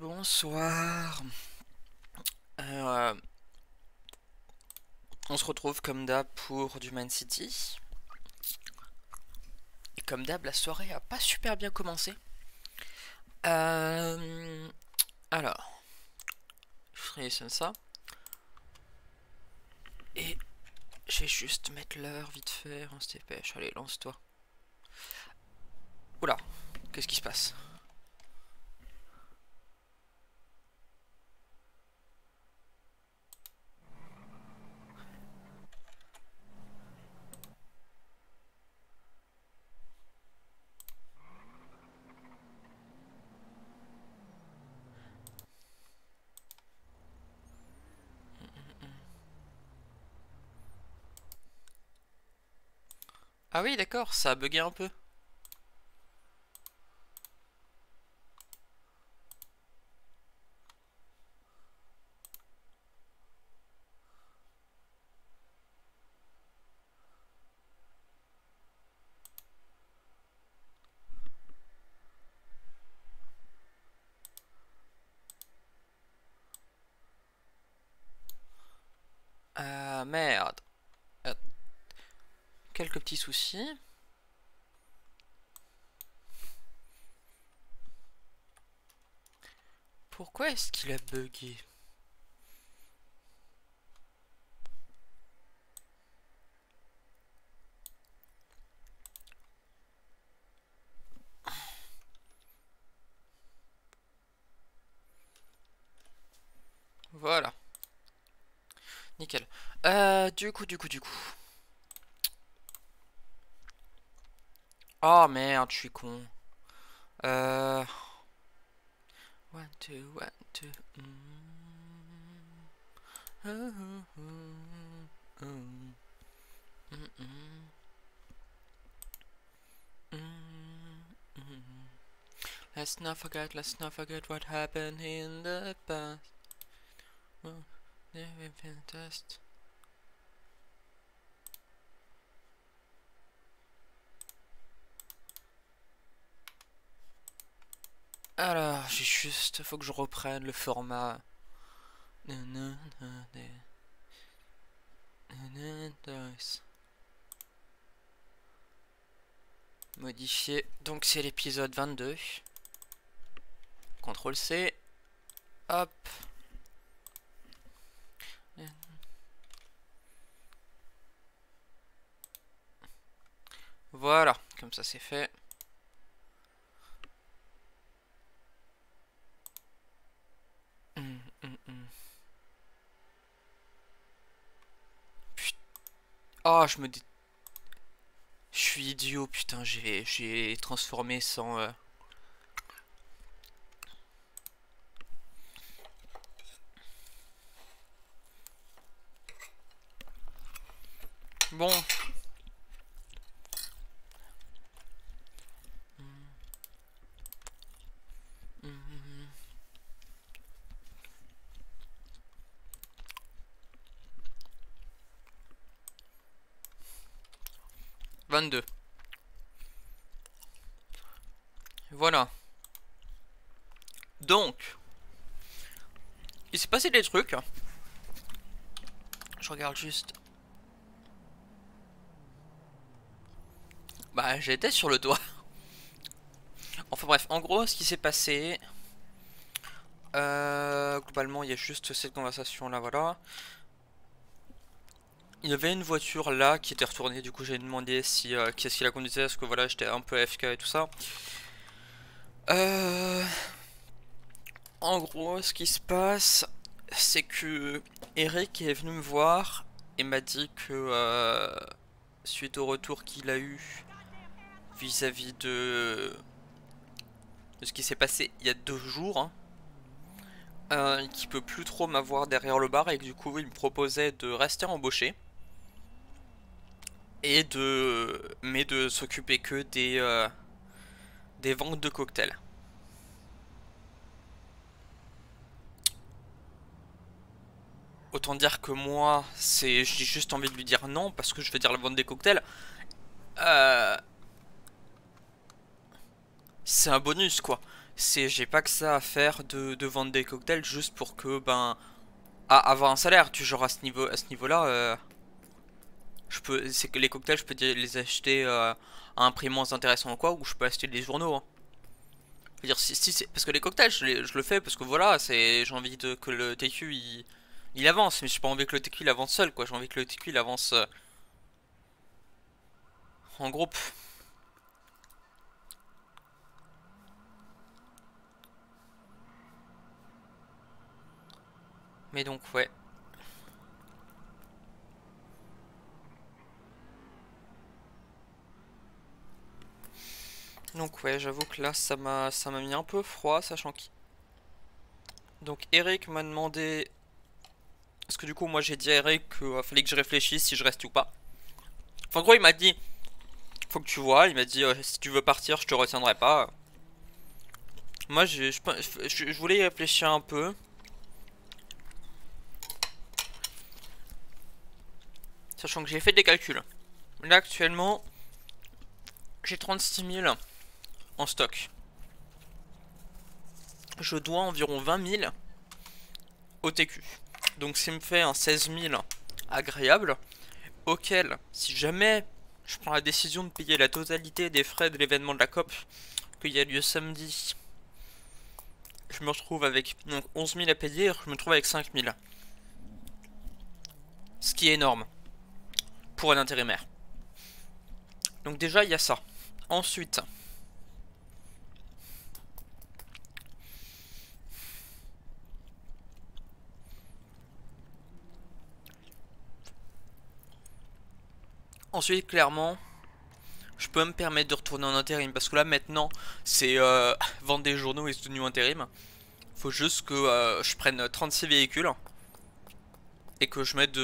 Bonsoir. Euh, on se retrouve comme d'hab pour du Man City. Et comme d'hab, la soirée a pas super bien commencé. Alors, je ferai ça. Et je vais juste mettre l'heure vite fait. On se dépêche. Allez, lance-toi. Oula, qu'est-ce qui se passe? Ah oui, d'accord, ça a bugué un peu. Ah merde. Euh, Quelques petits soucis. Pourquoi est-ce qu'il a bugué? Voilà, nickel. Du coup. Oh merde, je suis con. Euh... One, two, one, two. Let's not forget what happened in the past. Well, never been a test. Alors, j'ai juste, faut que je reprenne le format. Modifier. Donc c'est l'épisode 22. CTRL C. Hop. Voilà, comme ça c'est fait. Putain. Oh, je suis idiot, putain, j'ai transformé sans... Bon. 22. Voilà. Donc, il s'est passé des trucs. Je regarde juste. Bah, j'étais sur le toit. Enfin bref, en gros, ce qui s'est passé... globalement, il y a juste cette conversation là, voilà. Il y avait une voiture là qui était retournée, du coup j'ai demandé si qu'est-ce qui la conduisait, parce que voilà, j'étais un peu AFK et tout ça. En gros, ce qui se passe, c'est que Eric est venu me voir et m'a dit que suite au retour qu'il a eu vis-à-vis de ce qui s'est passé il y a 2 jours, qu'il peut plus trop m'avoir derrière le bar et que du coup il me proposait de rester embauché et mais de s'occuper que des ventes de cocktails. Autant dire que moi, j'ai juste envie de lui dire non parce que je veux dire la vente des cocktails. Euh, c'est un bonus quoi. C'est j'ai pas que ça à faire de vendre des cocktails juste pour que ben avoir un salaire. Tu genre à ce niveau-là, c'est que les cocktails, je peux les acheter à un prix moins intéressant ou quoi, ou je peux acheter des journaux, hein. Je veux dire, parce que les cocktails, je le fais parce que voilà, j'ai envie que le TQ il avance, mais j'ai pas envie que le TQ il avance seul, quoi. J'ai envie que le TQ il avance en groupe. Mais donc, ouais. Donc, ouais, j'avoue que là, ça m'a mis un peu froid, sachant qu'il. Donc, Eric m'a demandé. Parce que du coup, moi j'ai dit à Eric qu'il fallait que je réfléchisse si je reste ou pas. Enfin, en gros, il m'a dit faut que tu vois. Il m'a dit si tu veux partir, je te retiendrai pas. Moi, je voulais y réfléchir un peu. Sachant que j'ai fait des calculs. Là, actuellement, j'ai 36 000 en stock. Je dois environ 20 000 au TQ. Donc, ça me fait un 16 000 agréable. Auquel, si jamais je prends la décision de payer la totalité des frais de l'événement de la COP qu'il y a lieu samedi, je me retrouve avec donc 11 000 à payer, je me trouve avec 5 000. Ce qui est énorme pour un intérimaire. Donc déjà, il y a ça. Ensuite, clairement, je peux me permettre de retourner en intérim. Parce que là, maintenant, c'est vendre des journaux et tenue intérim. Faut juste que je prenne 36 véhicules et que je mette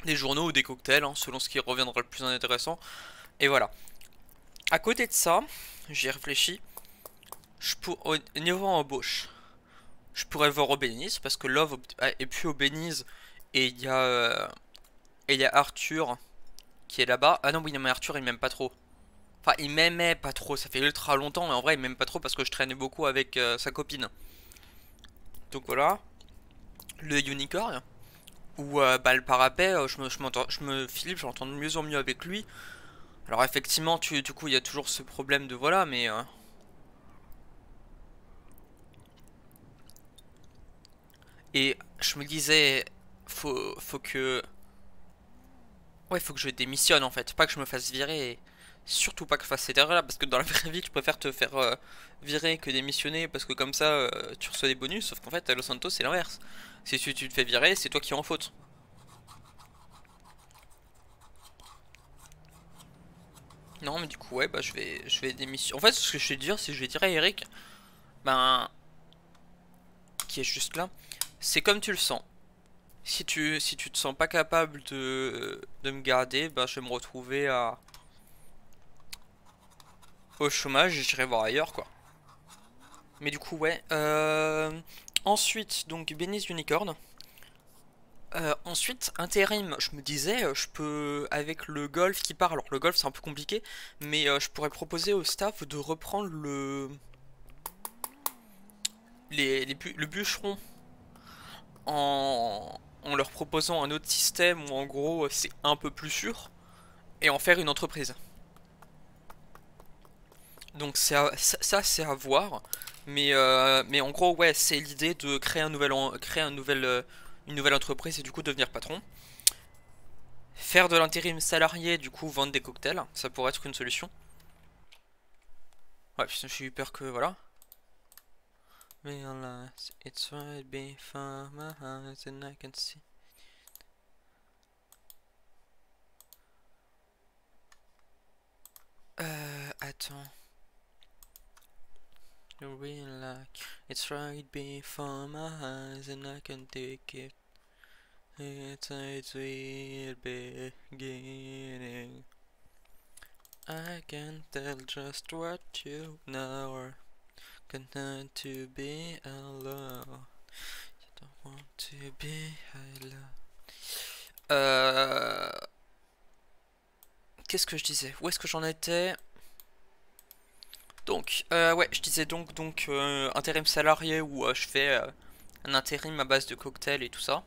des journaux ou des cocktails, hein, selon ce qui reviendra le plus intéressant. Et voilà. À côté de ça, j'y ai réfléchi. Au niveau embauche, je pourrais le voir au Beniz parce que Love est plus au Beniz et il y a Arthur qui est là-bas. Ah non, oui, non, mais Arthur il m'aime pas trop. Enfin, il m'aimait pas trop, ça fait ultra longtemps, mais en vrai il m'aime pas trop parce que je traînais beaucoup avec sa copine. Donc voilà. Le Unicorn, ou bah, le parapet, Philippe, j'entends de mieux en mieux avec lui. Alors effectivement, du coup, il y a toujours ce problème de voilà, mais et je me disais, faut que, ouais, faut que je démissionne en fait, pas que je me fasse virer. Et surtout pas que je fasse cette erreur là, parce que dans la vraie vie, je préfère te faire virer que démissionner, parce que comme ça, tu reçois des bonus. Sauf qu'en fait, à Los Santos, c'est l'inverse. Si tu te fais virer, c'est toi qui es en faute. Non, mais du coup, ouais, bah je vais démissionner. En fait, ce que je vais te dire, c'est que je vais dire à Eric, ben, qui est juste là, c'est comme tu le sens. Si tu te sens pas capable de me garder, bah je vais me retrouver au chômage et j'irai voir ailleurs, quoi. Mais du coup, ouais. Ensuite, donc, Benny's Unicorn. Ensuite, intérim, je me disais, je peux, avec le golf qui part, alors le golf c'est un peu compliqué, mais je pourrais proposer au staff de reprendre le bûcheron en leur proposant un autre système où en gros c'est un peu plus sûr et en faire une entreprise. Donc ça c'est à voir, mais en gros ouais c'est l'idée de créer une nouvelle entreprise et du coup devenir patron. Faire de l'intérim salarié, du coup vendre des cocktails, ça pourrait être une solution. Ouais, putain, j'ai eu peur que voilà. Realize it's right before my eyes and I can see. Attends. You realize it's right before my eyes and I can take it. It's a sweet beginning. I can tell just what you know are content to be alone. You don't want to be alone. Qu'est-ce que je disais? Où est-ce que j'en étais? Donc, ouais, je disais donc intérim salarié où je fais un intérim à base de cocktails et tout ça.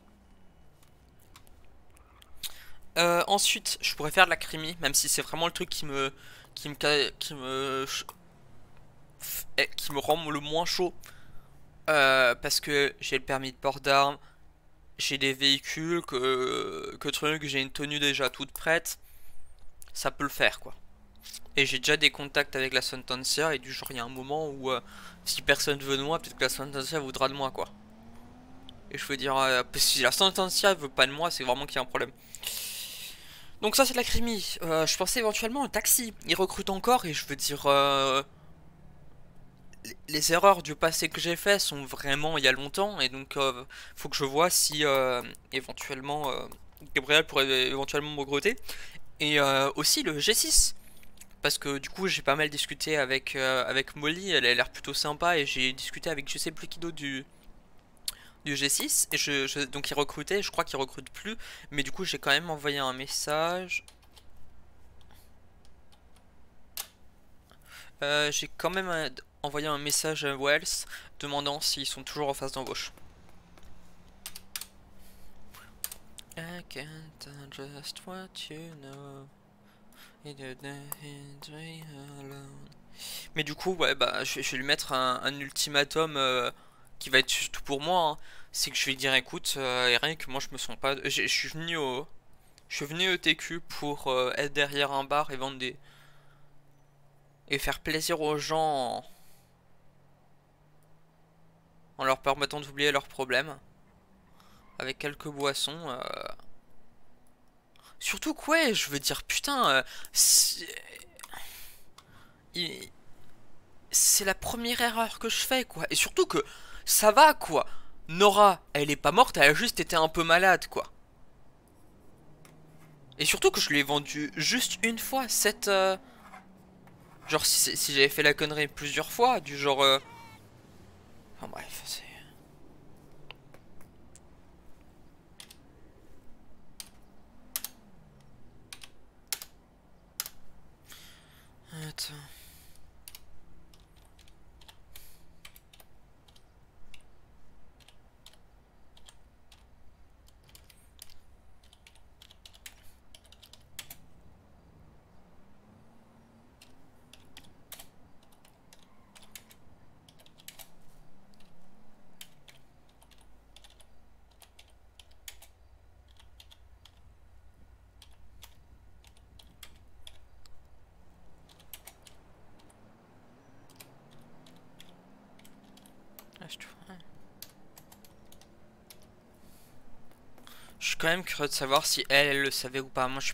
Ensuite, je pourrais faire de la crimi, même si c'est vraiment le truc qui me rend le moins chaud. Parce que j'ai le permis de port d'armes, j'ai des véhicules, j'ai une tenue déjà toute prête. Ça peut le faire, quoi. Et j'ai déjà des contacts avec la Sentencia, et du genre, il y a un moment où si personne veut de moi, peut-être que la Sentencia voudra de moi, quoi. Et je veux dire, si la Sentencia veut pas de moi, c'est vraiment qu'il y a un problème. Donc ça c'est de la crimi. Je pensais éventuellement un taxi. Ils recrutent encore et je veux dire les erreurs du passé que j'ai fait sont vraiment il y a longtemps et donc faut que je vois si éventuellement Gabriel pourrait éventuellement me recruter. Et aussi le G6 parce que du coup j'ai pas mal discuté avec Molly, elle a l'air plutôt sympa et j'ai discuté avec je sais plus qui d'autre du G6 et donc il recrutait, je crois qu'il recrute plus mais du coup j'ai quand même envoyé un message. J'ai quand même envoyé un message à Wells demandant s'ils sont toujours en phase d'embauche. I can't just what you know. Mais du coup, ouais, bah, je vais lui mettre un ultimatum qui va être surtout pour moi. Hein. C'est que je vais lui dire, écoute, rien que moi je me sens pas. Je suis venu au TQ pour être derrière un bar et vendre des et faire plaisir aux gens en leur permettant d'oublier leurs problèmes avec quelques boissons. Surtout que ouais, je veux dire, putain, il- c'est la première erreur que je fais, quoi. Et surtout que ça va, quoi. Nora, elle est pas morte, elle a juste été un peu malade, quoi. Et surtout que je l'ai vendu juste une fois, cette... Genre, si j'avais fait la connerie plusieurs fois, du genre... Enfin bref, c'est... Attends... Ah, je suis quand même curieux de savoir si elle le savait ou pas. Moi, je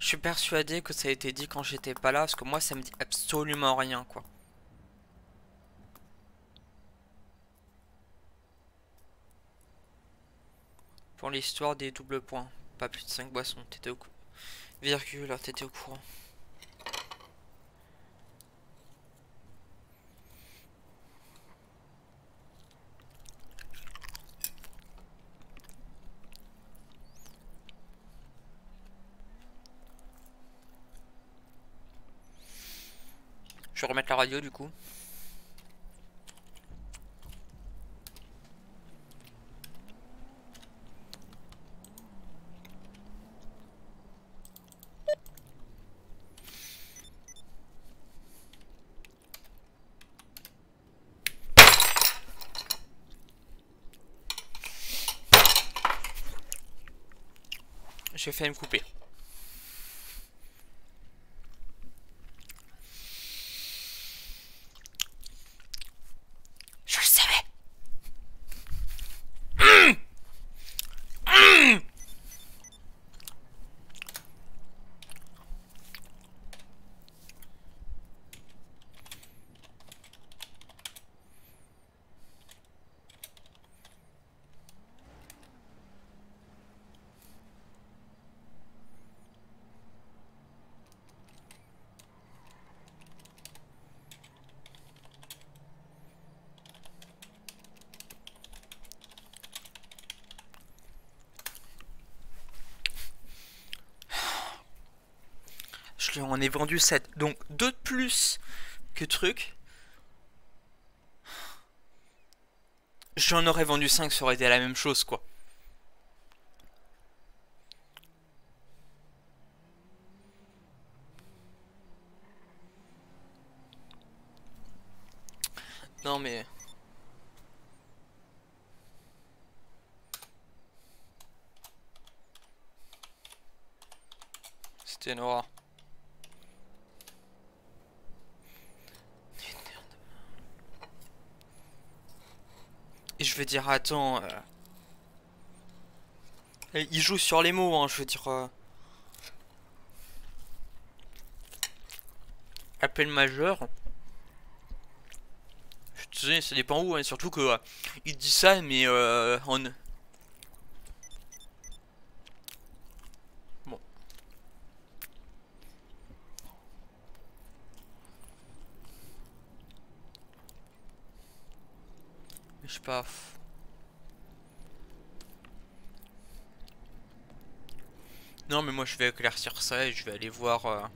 suis persuadé que ça a été dit quand j'étais pas là, parce que moi, ça me dit absolument rien, quoi. Pour l'histoire des doubles points. Pas plus de 5 boissons, t'étais au courant. Virgule, t'étais au courant. Je vais remettre la radio du coup. J'ai failli me couper. Je le savais. Je lui en ai vendu 7. Donc 2 de plus que truc. J'en aurais vendu 5, ça aurait été la même chose, quoi. Non, mais... C'était une horreur. Et je veux dire, attends... il joue sur les mots, hein, je veux dire... appel majeur. Je sais, ça dépend où, hein, surtout que... il dit ça, mais... Bon, je sais pas... Non, mais moi je vais éclaircir ça et je vais aller voir...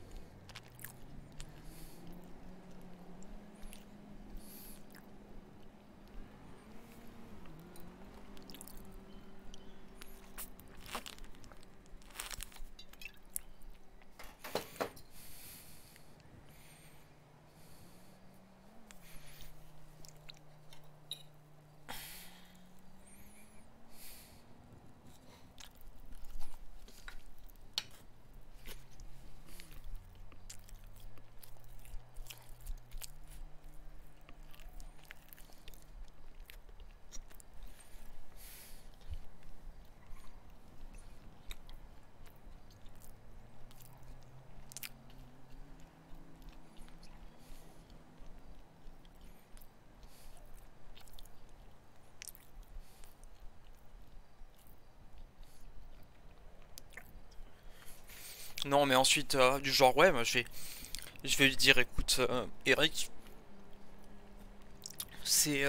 Non, mais ensuite, du genre, ouais, moi je vais lui dire, écoute, Eric, c'est...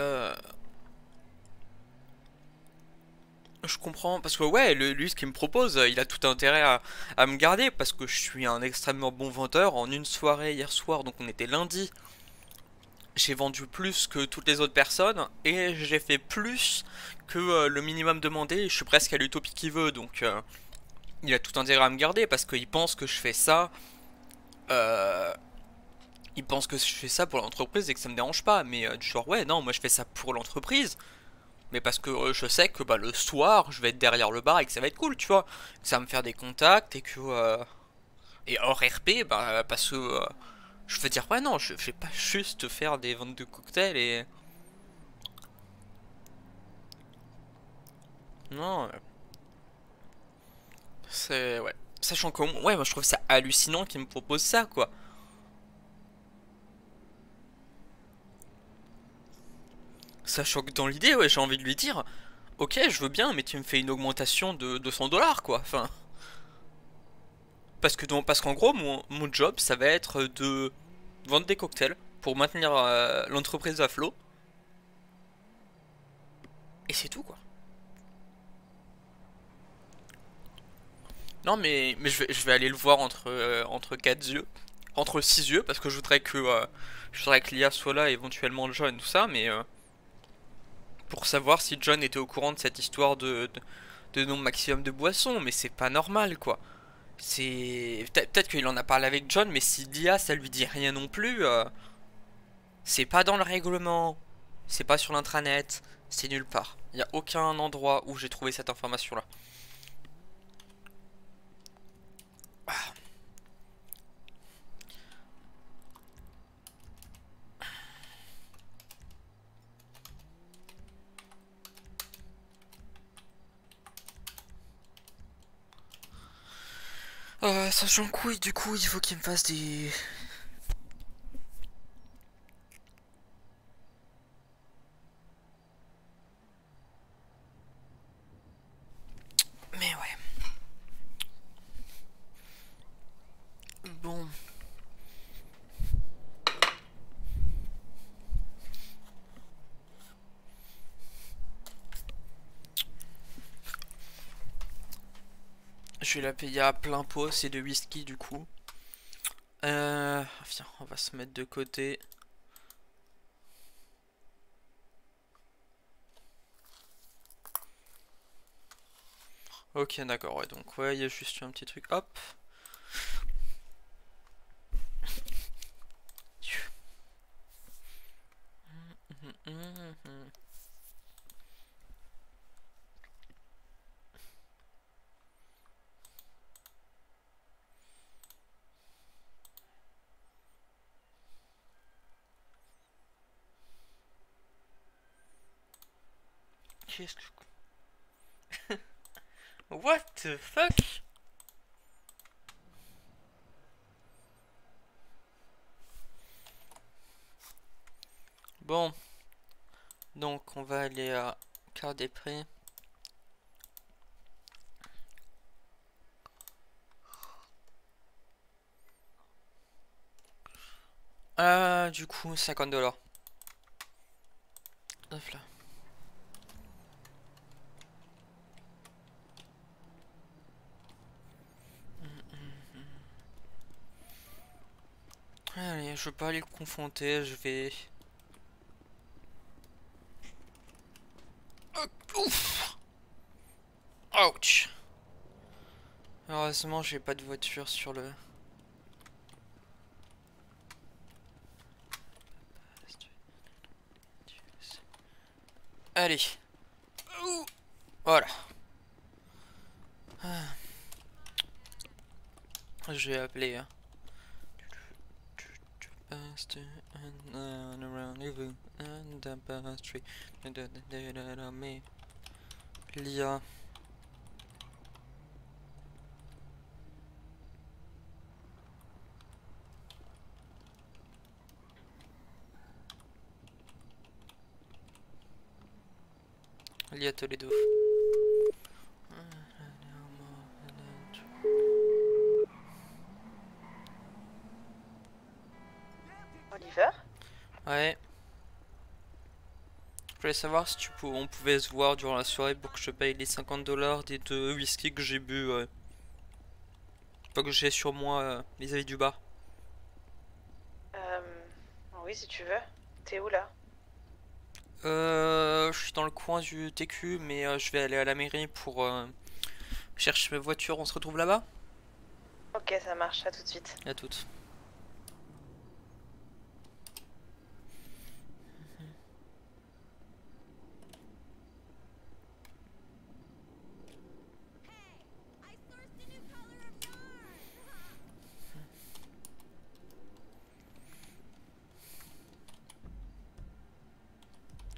je comprends, parce que ouais, lui, ce qu'il me propose, il a tout intérêt à me garder, parce que je suis un extrêmement bon vendeur. En une soirée hier soir, donc on était lundi, j'ai vendu plus que toutes les autres personnes, et j'ai fait plus que le minimum demandé, et je suis presque à l'utopie qu'il veut, donc il a tout intérêt à me garder, parce qu'il pense que je fais ça... Euh, il pense que je fais ça pour l'entreprise et que ça me dérange pas, mais du genre ouais non, moi je fais ça pour l'entreprise, mais parce que je sais que bah, le soir je vais être derrière le bar et que ça va être cool, tu vois, que ça va me faire des contacts et que et hors RP bah parce que je veux dire ouais non, je vais pas juste faire des ventes de cocktails et non, c'est ouais, sachant que ouais moi je trouve ça hallucinant qu'il me propose ça quoi. Sachant que dans l'idée ouais j'ai envie de lui dire ok je veux bien mais tu me fais une augmentation de 200 $ quoi, enfin. Parce qu'en gros, mon job, ça va être de vendre des cocktails pour maintenir l'entreprise à flot. Et c'est tout, quoi. Non, mais je vais aller le voir entre 4 yeux. Entre 6 yeux, parce que je voudrais que l'IA soit là, éventuellement John, tout ça, mais pour savoir si John était au courant de cette histoire de nombre maximum de boissons, mais c'est pas normal, quoi. C'est... Peut-être qu'il en a parlé avec John, mais si l'IA, ça lui dit rien non plus, c'est pas dans le règlement, c'est pas sur l'intranet, c'est nulle part. Il n'y a aucun endroit où j'ai trouvé cette information-là. Sachant que oui, du coup, il faut qu'il me fasse des... Mais ouais. Bon. Je vais la payer à plein pot, c'est de whisky du coup. Viens, on va se mettre de côté. Ok, d'accord, ouais, donc ouais, il y a juste un petit truc, hop. Qu'est-ce que... What the fuck? Bon, donc on va aller à carte des prix. Du coup, 50 $. Hop là. Allez, je veux pas aller le confronter, je vais... Ouf! Ouch! Heureusement, j'ai pas de voiture sur le... Allez. Voilà. Je vais appeler... L'IA. L'IA Toledo. Oliver? Ouais. Je voulais savoir si on pouvait se voir durant la soirée pour que je paye les 50 $ des 2 whisky que j'ai bu. Pas que j'ai sur moi vis-à-vis du bar. Euh... Oui, si tu veux. T'es où là? Je suis dans le coin du TQ, mais je vais aller à la mairie pour chercher ma voiture. On se retrouve là-bas? Ok, ça marche, à tout de suite. À toutes.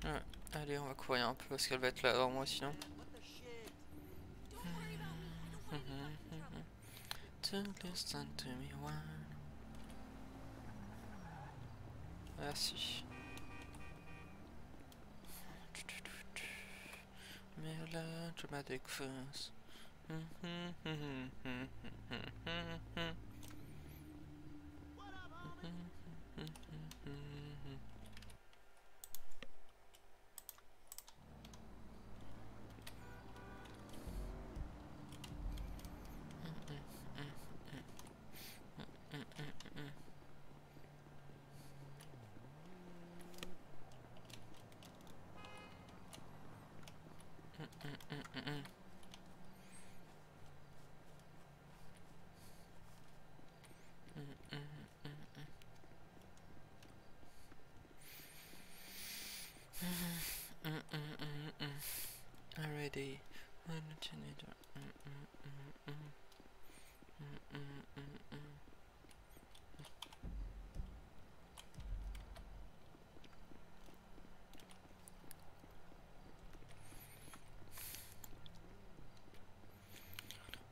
Ouais. Allez, on va courir un peu parce qu'elle va être là avant moi sinon. Merci. Mais là, dramatic first. Already.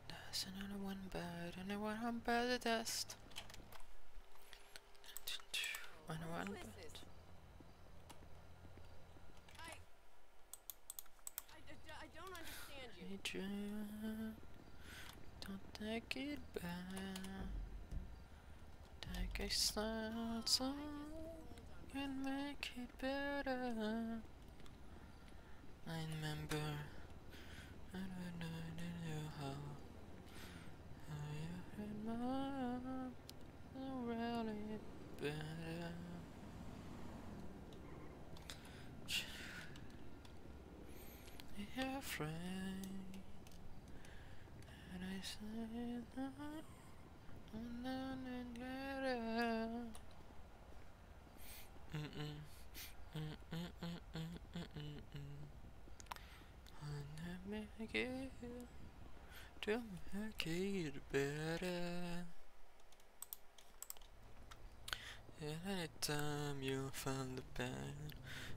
That's another one bad, and one by the dust. And one bad. I don't understand you. Adrian, don't take it back. Take a sad song and make it better. I remember, I don't know how you had my really better. You're afraid To make it better. Anytime you find the pain,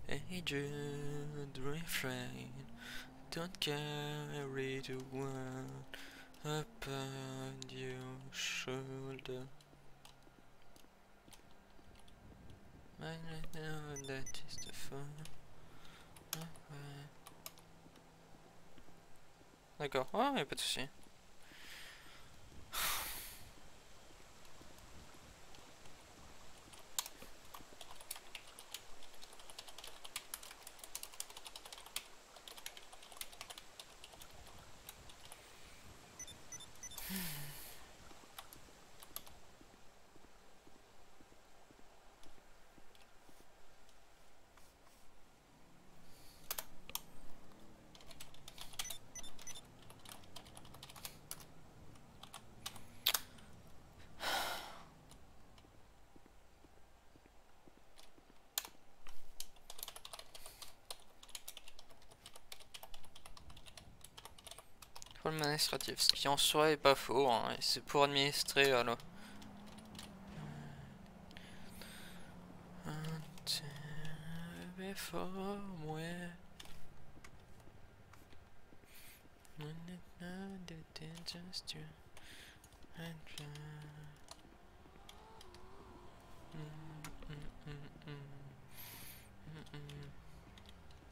aged refrain. Don't carry the world upon your shoulder. I know that is the fun. D'accord, ouais, y'a pas de soucis. Problème administratif, ce qui en soi est pas faux, hein, et c'est pour administrer alors.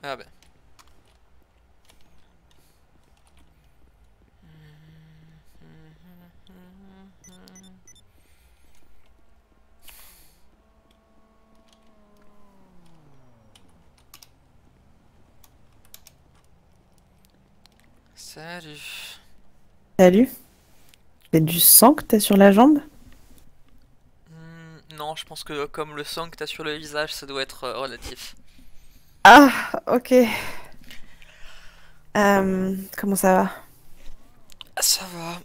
Ah ben. Salut. Salut. C'est du sang que t'as sur la jambe? Non, je pense que comme le sang que t'as sur le visage, ça doit être relatif. Ah, ok. Comment ça va? Ça va.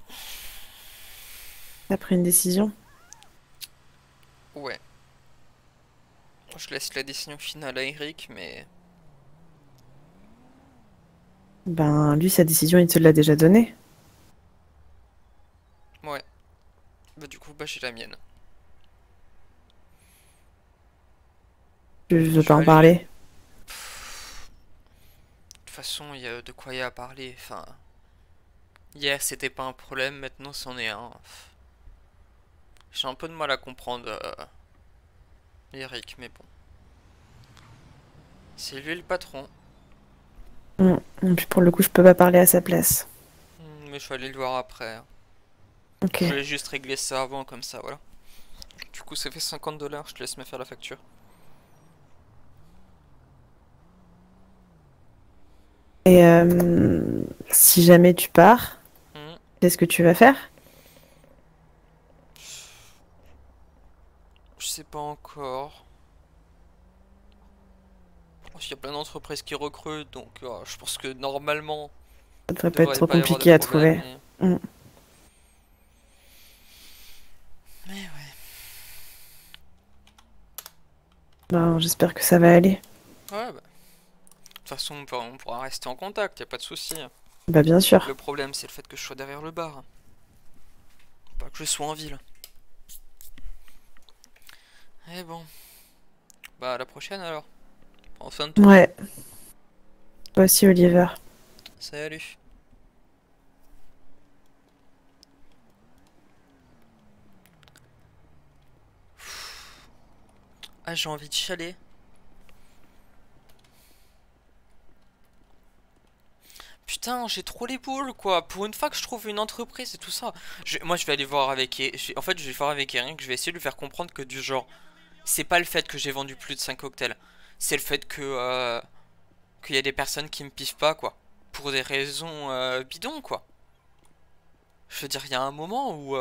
T'as pris une décision? Ouais. Je laisse la décision finale à Eric, mais... Ben, lui, sa décision, il te l'a déjà donnée. Ouais. Bah du coup, bah j'ai la mienne. Tu veux Je pas vais en aller- parler? De toute façon, il y a de quoi y a à parler. Enfin, hier c'était pas un problème, maintenant c'en est un. J'ai un peu de mal à comprendre Eric, mais bon. C'est lui le patron. Et puis pour le coup, je peux pas parler à sa place. Mais je vais aller le voir après. Ok. Je voulais juste régler ça avant, comme ça, voilà. Du coup, ça fait 50 $, je te laisse me faire la facture. Et si jamais tu pars, Hmm. qu'est-ce que tu vas faire? Je sais pas encore. Parce qu'il y a plein d'entreprises qui recrutent, donc je pense que normalement, Ça devrait il pas être devrait trop pas y avoir de compliqué à problème. trouver. Mm. Mais ouais. Ben, j'espère que ça va aller. Ouais, bah. De toute façon, on pourra rester en contact, y a pas de souci. Bah, bien sûr. Le problème, c'est le fait que je sois derrière le bar. Pas que je sois en ville. Et bon. Bah, à la prochaine alors. Prends soin de toi. Ouais. Toi aussi, Oliver. Salut. Ah, j'ai envie de chialer. Putain, j'ai trop les boules, quoi. Pour une fois que je trouve une entreprise et tout ça. Moi, je vais aller voir avec... En fait, je vais voir avec Eric. Je vais essayer de lui faire comprendre que du genre... C'est pas le fait que j'ai vendu plus de 5 cocktails. C'est le fait que... qu'il y a des personnes qui me piffent pas, quoi. Pour des raisons bidons, quoi. Je veux dire, il y a un moment où...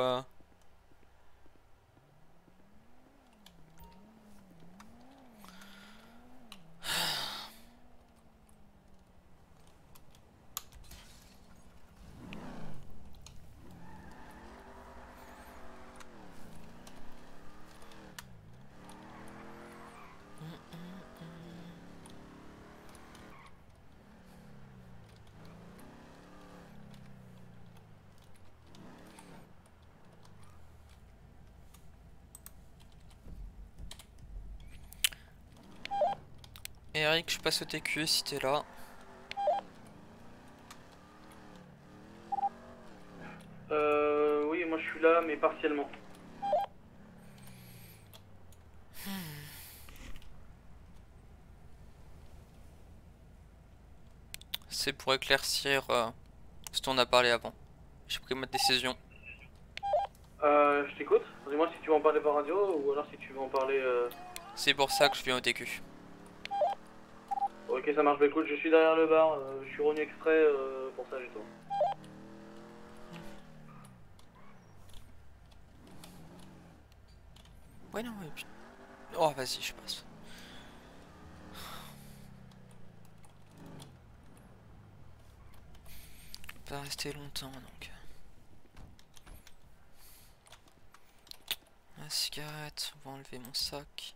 Eric, je passe au TQ si t'es là. Oui, moi je suis là, mais partiellement. C'est pour éclaircir ce dont on a parlé avant. J'ai pris ma décision. Je t'écoute. Dis-moi si tu veux en parler par radio ou alors si tu veux en parler. C'est pour ça que je viens au TQ. Ok, ça marche. Bah écoute, je suis derrière le bar. Je suis revenu exprès pour ça, justement. Ouais, non, ouais, putain. Oh, vas-y, je passe. Pas rester longtemps donc. La cigarette, on va enlever mon sac.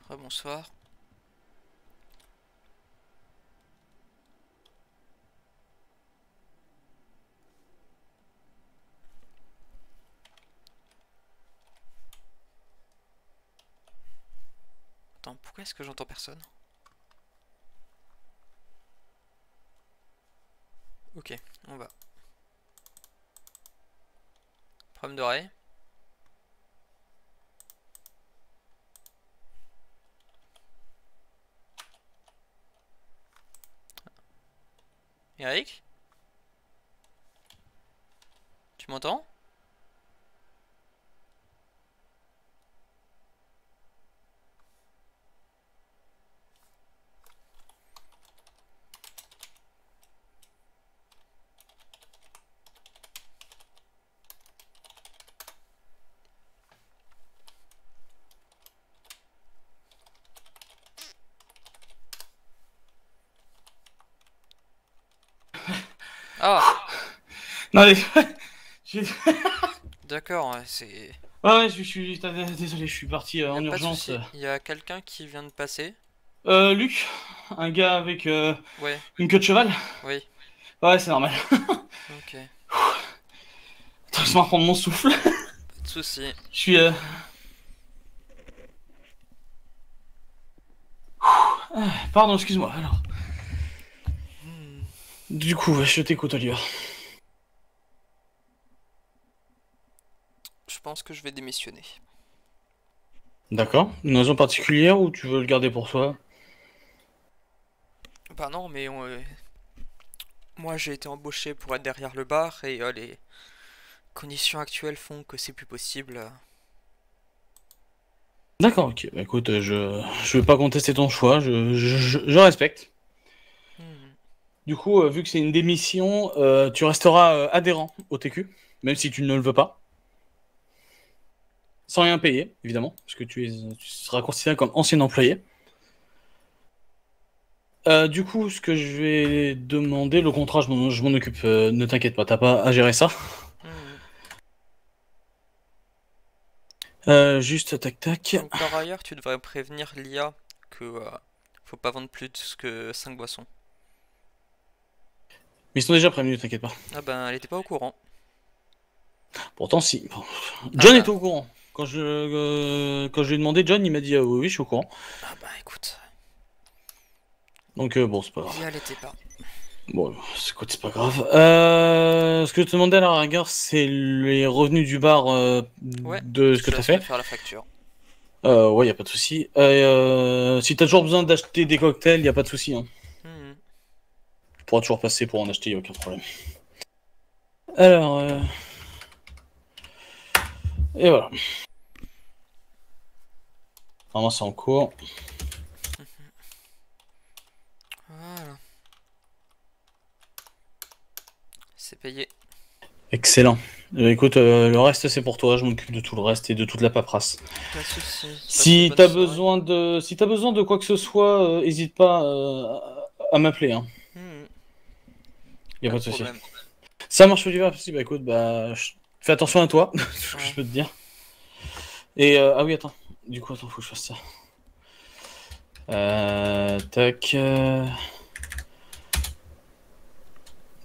Bonsoir. Attends, pourquoi est-ce que j'entends personne? Ok, on va. Problème d'oreille. Eric? Tu m'entends? Ah! Non, mais. D'accord, ouais, c'est... Ouais, désolé, je suis parti Y a en pas de urgence. souci. Il y a quelqu'un qui vient de passer. Luc, un gars avec Ouais, une queue de cheval. oui, Ouais, c'est normal. ok. Attends, laisse-moi reprendre mon souffle. Pas de souci. Je suis. Pardon, excuse-moi. Alors. Du coup, je t'écoute, Oliver. Je pense que je vais démissionner. D'accord. Une raison particulière ou tu veux le garder pour toi? Bah non, mais moi j'ai été embauché pour être derrière le bar et les conditions actuelles font que c'est plus possible. D'accord, ok. Bah écoute, je vais pas contester ton choix, je respecte. Hmm. Du coup, vu que c'est une démission, tu resteras adhérent au TQ, même si tu ne le veux pas. Sans rien payer, évidemment, parce que tu seras considéré comme ancien employé. Du coup, ce que je vais demander, le contrat, je m'en occupe, ne t'inquiète pas, t'as pas à gérer ça. Hmm. Juste, tac tac. Donc par ailleurs, tu devrais prévenir l'IA que faut pas vendre plus que 5 boissons. Mais ils sont déjà prévenus, t'inquiète pas. Ah ben, elle était pas au courant. Pourtant, si. Ah John bah, est au courant. Quand je lui ai demandé, John, il m'a dit oui, oui, je suis au courant. ah bah écoute, Donc, bon, c'est pas grave. l'IA l'était pas. Bon, écoute, c'est pas grave. Ce que je te demandais à la rigueur, c'est les revenus du bar Ouais, de ce je que te t'as laisse me fait. faire la facture. Ouais, y a pas de souci. Si t'as toujours besoin d'acheter des cocktails, y a pas de souci. Hein. Hmm. Tu pourras toujours passer pour en acheter, y a aucun problème. Alors, et voilà. Vraiment, c'est en cours. Voilà. C'est payé. Excellent. Écoute, le reste c'est pour toi, je m'occupe de tout le reste et de toute la paperasse. Pas de soucis. Passe une Si bonne t'as soirée. besoin de quoi que ce soit, hésite pas à m'appeler, hein. Mhm, Y a pas pas de de souci. problème. Ça marche Olivier, si bah écoute, fais attention à toi, c'est ce que Ouais. je peux te dire. Et ah oui, attends. Du coup, attends, faut que je fasse ça. Tac.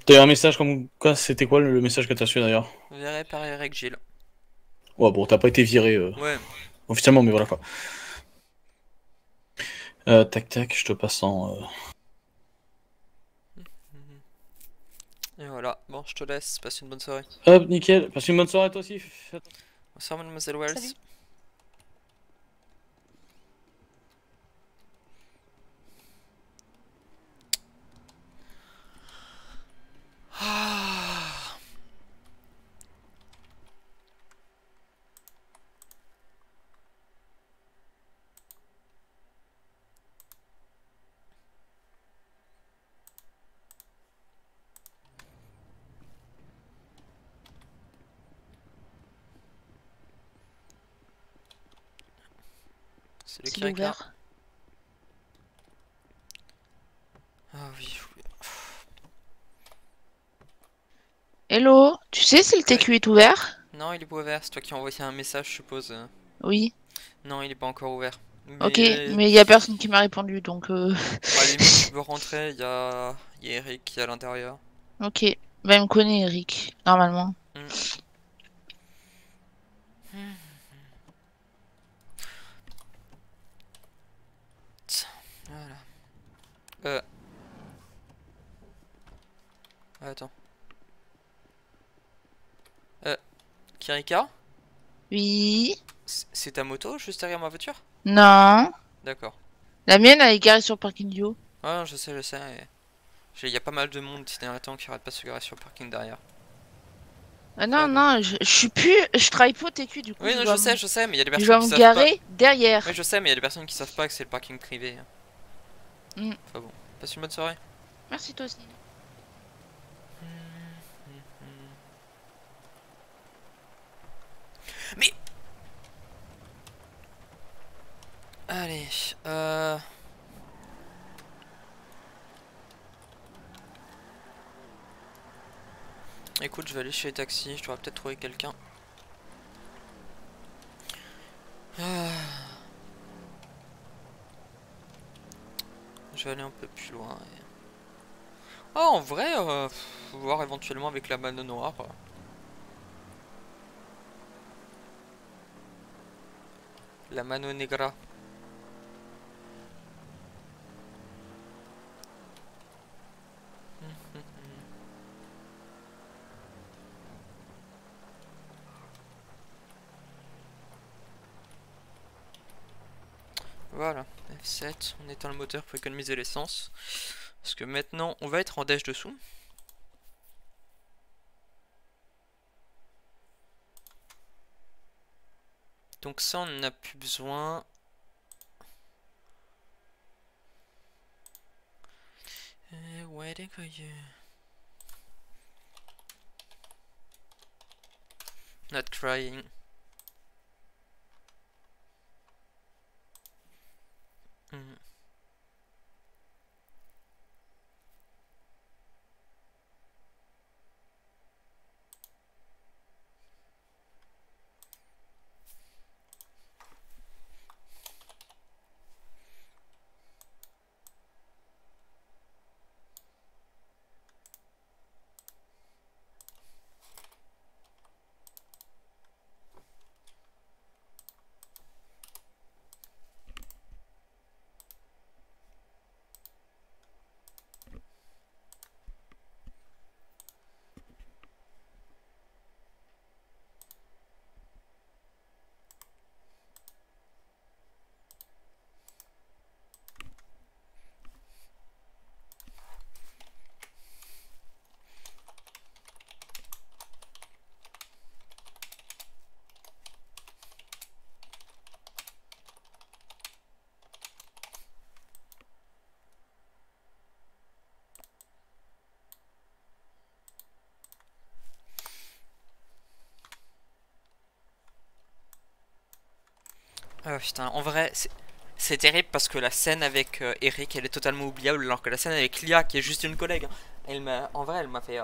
T'as eu un message comme quoi, c'était quoi le message que t'as su d'ailleurs? Viré par Eric Gilles. Ouais, bon, t'as pas été viré Ouais. officiellement, mais voilà quoi. Tac tac, je te passe en. Mhm. Et voilà. Bon, je te laisse. Passe une bonne soirée. Hop, nickel. Passe une bonne soirée toi aussi. Bonsoir, mademoiselle Wells. Salut. Ah. C'est le S'il qui est réclame. ouvert. Ah oui, oui. Hello, tu sais si le TQ est ouvert? Non, il est pas ouvert. C'est toi qui as envoyé un message, je suppose. Oui. Non, il est pas encore ouvert. Ok, Mais mais il y a personne qui m'a répondu donc à la limite, tu peux rentrer. Il y a Eric qui est à l'intérieur. ok. Bah, il me connaît Eric, normalement. Hmm. Voilà. Attends. Kirika? Oui. C'est ta moto juste derrière ma voiture? Non. D'accord. La mienne elle est garée sur le parking du haut. Ah, je sais, je sais. Il y a pas mal de monde ces derniers temps qui arrête pas de se garer sur le parking derrière. Ah non, Ouais. non, je suis plus. Je travaille pas au TQ du coup. Oui, non, je sais, mais il y a des Je personnes dois qui me savent pas. garer derrière. Oui, je sais, mais il y a des personnes qui savent pas que c'est le parking privé. Hmm. Enfin bon, passe une bonne soirée. Merci toi aussi. Mais allez, écoute, je vais aller chez les taxis, je devrais peut-être trouver quelqu'un. Ah. Je vais aller un peu plus loin. Oh, en vrai, voir éventuellement avec la mano noire. La mano negra. Voilà, F7, on éteint le moteur pour économiser l'essence. Parce que maintenant, on va être en dash dessous. Donc ça, on n'a plus besoin. Waiting for you. Not crying. Hmm. Putain, en vrai, c'est terrible parce que la scène avec Eric, elle est totalement oubliable, alors que la scène avec Lia, qui est juste une collègue, hein, en vrai, elle m'a fait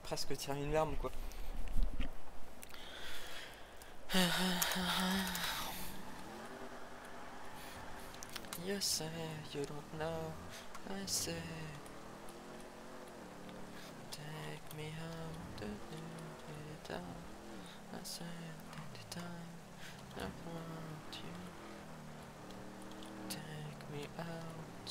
presque tirer une larme, quoi. You say you don't know, I say take me home to the town. I say take the time, I want you. Take me out.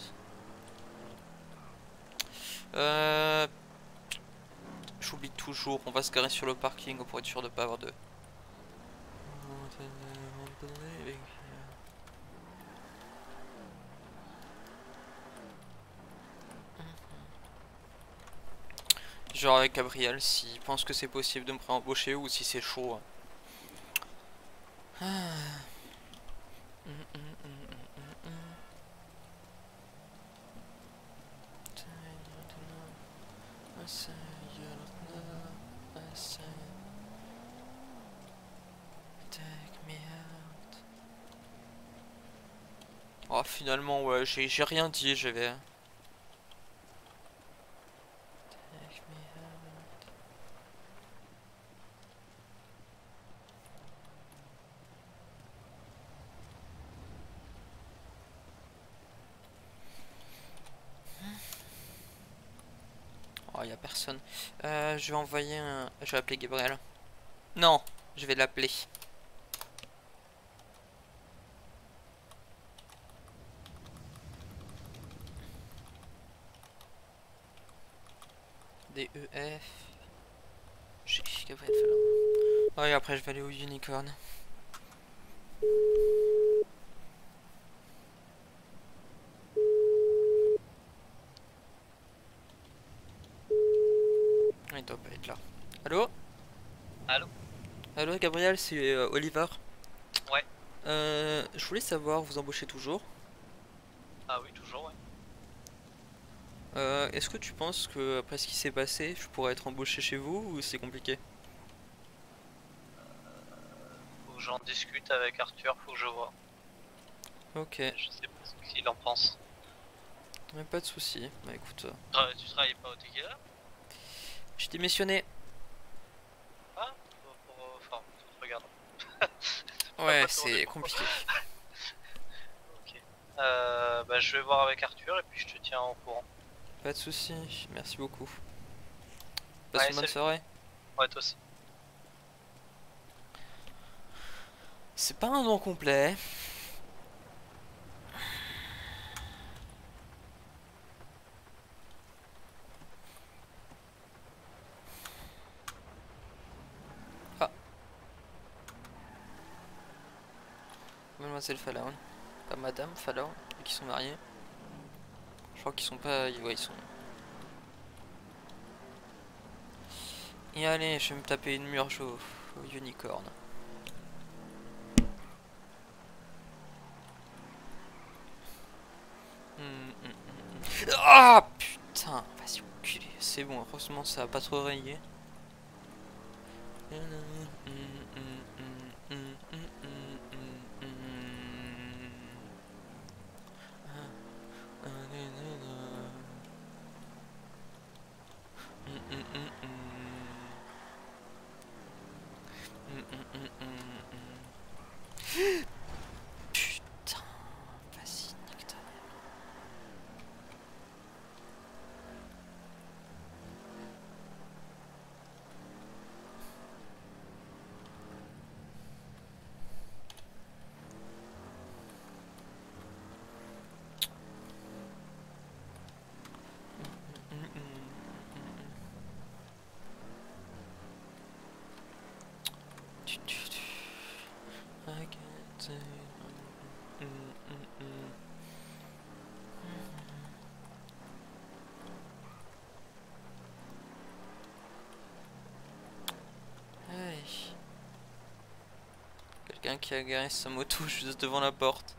J'oublie toujours, on va se garer sur le parking pour être sûr de pas avoir de... Genre avec Gabriel, s'il pense que c'est possible de me pré-embaucher ou si c'est chaud. Ah. Oh, finalement, ouais, j'ai rien dit, j'avais... Oh, y a personne. Je vais envoyer un... Je vais appeler Gabriel. Non, je vais l'appeler. DEF. J'ai Gabriel Fallon. Oh, et après je vais aller au Unicorn. Il doit pas être là. Allô? Allô? Allô Gabriel, c'est Oliver. Ouais. Je voulais savoir, vous embauchez toujours? Ah oui, toujours, ouais. Est-ce que tu penses que après ce qui s'est passé, je pourrais être embauché chez vous ou c'est compliqué? Faut que j'en discute avec Arthur, faut que je vois. Ok, Je sais pas ce qu'il en pense. mais pas de soucis. Bah écoute, Tu travailles pas au Tequila? j'ai démissionné. Ah, enfin, regarde. Ouais, pas c'est tourné. compliqué. Ok. Bah je vais voir avec Arthur et puis je te tiens au courant. Pas de soucis, merci beaucoup. Passe Ouais, une bonne salut. soirée. Ouais, toi aussi. C'est pas un nom complet. Ah. Mademoiselle Fallon. Pas Madame Fallon, qui sont mariés. Je crois qu'ils sont pas... Ouais, ils sont... Et allez, je vais me taper une murge au Unicorn. Ah putain, vas-y enculé, c'est bon, heureusement ça a pas trop rayé. Putain, vas-y, nique ta mère. I can't say. Hey. Quelqu'un qui a garé sa moto juste devant la porte.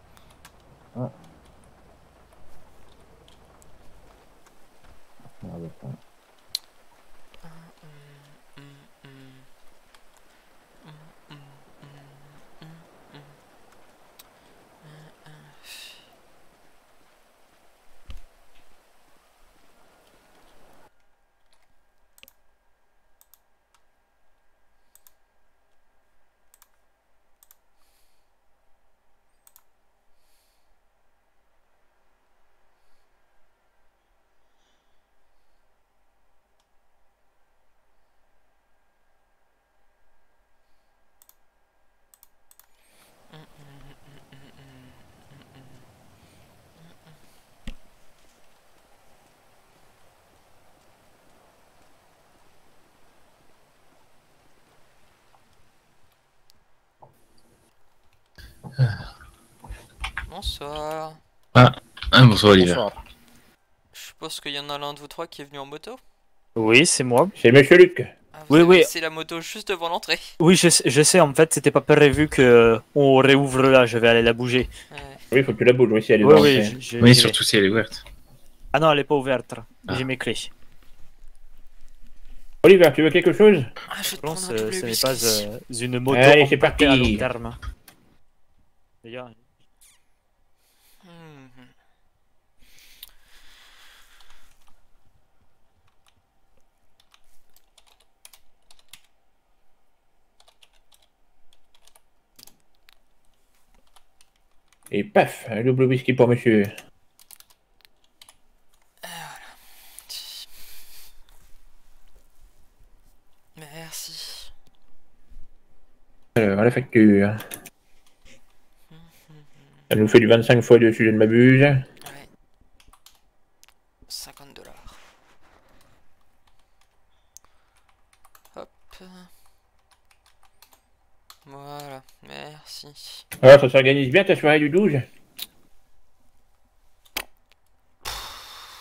Bonsoir. Ah, bonsoir Oliver. Bonsoir. Je suppose qu'il y en a l'un de vous trois qui est venu en moto. Oui, c'est moi. C'est Monsieur Luc. Ah, vous Oui, avez oui. laissé la moto juste devant l'entrée. Oui, je sais, en fait, c'était pas prévu que on réouvre là, je vais aller la bouger. Ouais. Oui, faut que tu la bouges, oui, si elle est Oui, dans oui, le- Oui, surtout si elle est ouverte. Ah non, elle est pas ouverte. Ah. J'ai mes clés. Oliver, tu veux quelque chose? Ah, je vais te Je pense prendre un double ce n'est whisky. pas une moto Allez, c'est empruntée à parti. long terme. D'ailleurs, Hmm. Et paf, un double whisky pour monsieur. Merci. Alors, la facture. Ça nous fait du 25 fois dessus, je ne m'abuse. Ouais. 50 $. Hop. Voilà, merci. Alors, ça s'organise bien ta soirée du 12?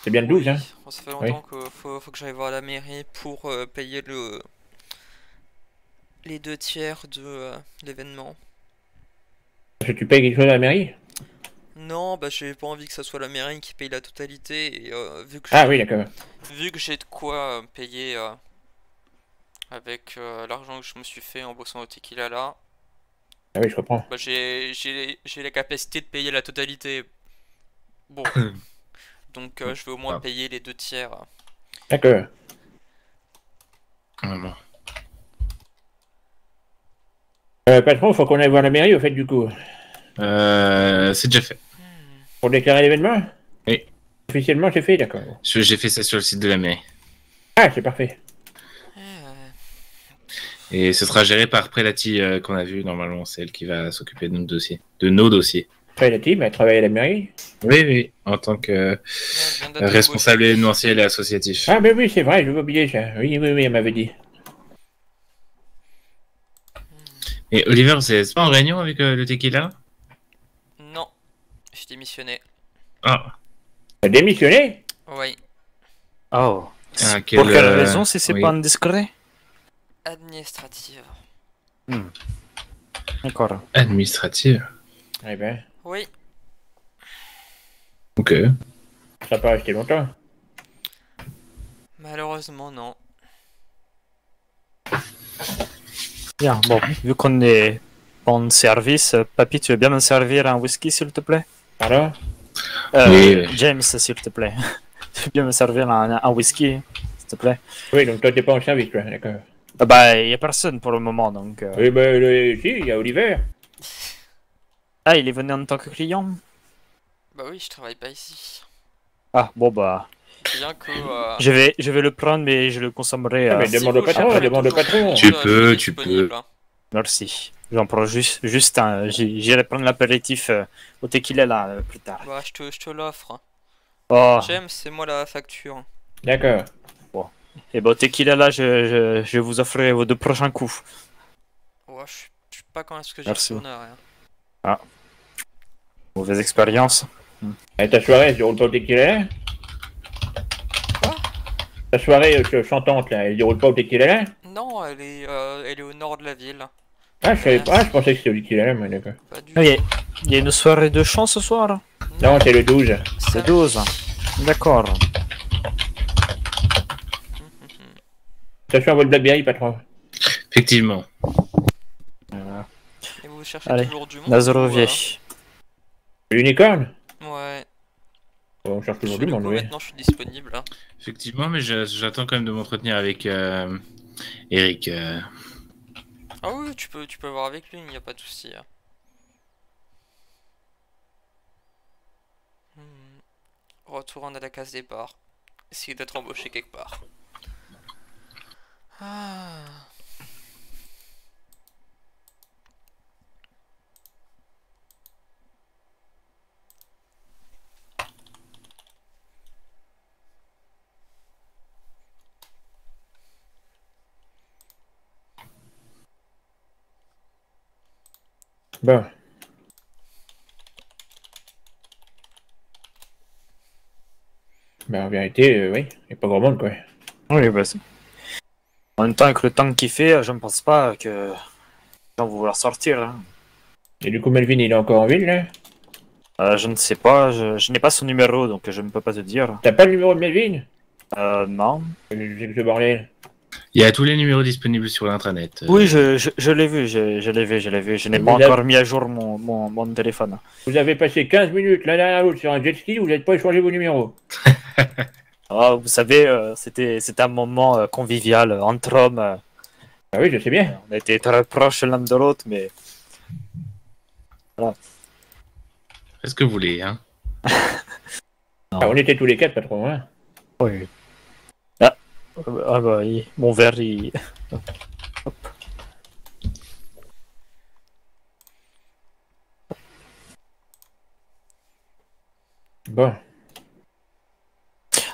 C'est bien le 12, hein? Bon, ça fait longtemps qu'il faut que j'aille voir la mairie pour payer les 2 tiers de l'événement. Parce que tu payes quelque chose à la mairie? Non, bah j'ai pas envie que ça soit la mairie qui paye la totalité et vu que Ah oui, d'accord. vu que j'ai de quoi payer avec l'argent que je me suis fait en bossant au tequila là, Ah oui, je comprends. bah j'ai la capacité de payer la totalité. Bon, donc je vais au moins Ah. payer les 2 tiers. D'accord. Vraiment. Patron, faut qu'on aille voir la mairie au fait du coup. C'est déjà fait. Pour déclarer l'événement? Oui. Officiellement, c'est fait, d'accord. J'ai fait ça sur le site de la mairie. Ah, c'est parfait. Et ce sera géré par Prelati qu'on a vu. Normalement, c'est elle qui va s'occuper de nos dossiers. De nos dossiers. Après, la team, elle travaille à la mairie? Oui, oui. En tant que responsable événementiel et associatif. Ah, ben oui, c'est vrai, je vais oublier ça. Oui, oui, oui, elle m'avait dit. Et Oliver, c'est pas en réunion avec le tequila? Non, j'ai démissionné. Ah. T'as démissionné? Oui, oh. Ah, Pour quelle raison si c'est oui. pas indiscret? administrative. D'accord. Administrative. Eh ben, Oui, Ok. ça n'a pas resté longtemps. malheureusement non. Bien, bon, vu qu'on est en service, papy, tu veux bien me servir un whisky, s'il te plaît? Pardon? Oui. James, s'il te plaît. Tu veux bien me servir un whisky, s'il te plaît? Oui, donc toi, t'es pas en service, toi, d'accord. Ah bah, il y a personne pour le moment, donc... Oui, ben, si, il y a Oliver. Ah, il est venu en tant que client? Bah oui, je travaille pas ici. Ah, bon bah... Bien que... Je vais le prendre, mais je le consommerai... Ah, mais si demande au vous patron, cherchez demande au toujours patron. Tu quelque chose, peux, il est tu disponible, peux. hein. Merci. J'en prends juste un... J'irai prendre l'apéritif au tequila, là, plus tard. Bah je te l'offre. Oh, James, c'est moi la facture. D'accord. et bah, au tequila, là, je vous offrirai vos 2 prochains coups. Ouais, je sais pas quand est-ce que j'ai Merci. fait honneur, hein. Mauvaise expérience. Et ta soirée, elle se déroule pas au tequila là? Quoi? Ta soirée chantante, là, elle se déroule pas au tequila là? Non, elle est au nord de la ville. Ah, je savais pas, ah, je pensais que c'était au tequila là, moi, d'accord. Pas du Ah, il y a une soirée de chant ce soir? Non, c'est le 12. C'est 12. D'accord. Attention à votre Blackberry, patron. Effectivement. Et vous cherchez Allez, toujours du monde Nazarovier. L'unicorne? Ouais. Bon, on cherche Parce toujours que du du monde, coup, oui. maintenant je suis disponible. Hein. Effectivement, mais j'attends quand même de m'entretenir avec Eric. Ah oui, tu peux voir avec lui, il n'y a pas de souci. Hein. Retourne à la case départ. Essaye d'être embauché quelque part. Ah. Bon. Ben, en vérité, oui, il a pas grand monde, quoi. Oui, bah, en même temps, avec le temps qu'il fait, je ne pense pas que les gens vont vouloir sortir. Hein. Et du coup, Melvin, il est encore en ville, là? Je ne sais pas, je n'ai pas son numéro, donc je ne peux pas te dire. T'as pas le numéro de Melvin? Non. C'est que ce bordel. Il y a tous les numéros disponibles sur l'intranet. Oui, je l'ai vu, je l'ai vu, je l'ai vu. Je n'ai Vous pas avez- encore mis à jour mon téléphone. Vous avez passé 15 minutes l'un derrière l'autre sur un jet ski, vous n'avez pas échangé vos numéros. Ah, vous savez, c'était un moment convivial entre hommes. Ah oui, je sais bien. On était très proches l'un de l'autre, mais Faites ce que vous voulez, hein. Ah, on était tous les quatre, patron, hein. oui. Ah, bah, mon verre, il... Bon.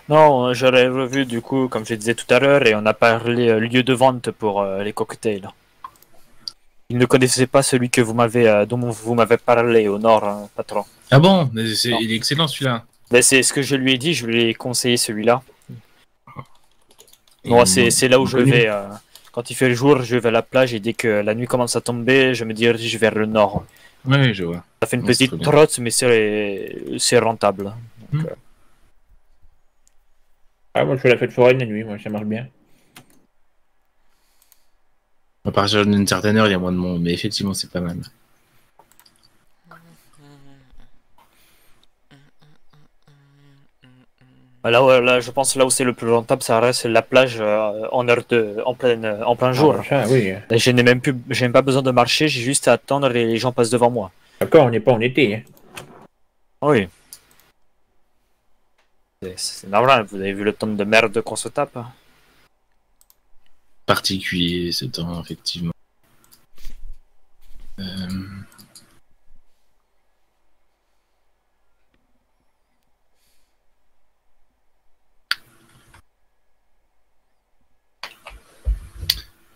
Non, j'aurais revu du coup, comme je disais tout à l'heure, et on a parlé lieu de vente pour les cocktails. Il ne connaissait pas celui que dont vous m'avez parlé au nord, hein, patron. Ah bon? Mais Non. il est excellent celui-là. Ben, c'est ce que je lui ai dit, je lui ai conseillé celui-là. Moi, c'est là où je vais. Quand il fait le jour, je vais à la plage et dès que la nuit commence à tomber, je me dirige vers le nord. Oui, je vois. Ça fait une Non, c'est petite très bien. trotte, mais c'est rentable. Donc, Ah, moi, je fais la fête foraine la nuit, moi, ça marche bien. À partir d'une certaine heure, il y a moins de monde, mais effectivement, c'est pas mal. là, je pense là où c'est le plus rentable, ça reste la plage en plein jour. Ah, ça, oui. Et je n'ai pas besoin de marcher, j'ai juste à attendre et les gens passent devant moi. D'accord, on n'est pas en été, hein. Oui. C'est normal, vous avez vu le temps de merde qu'on se tape. Particulier ce temps, effectivement.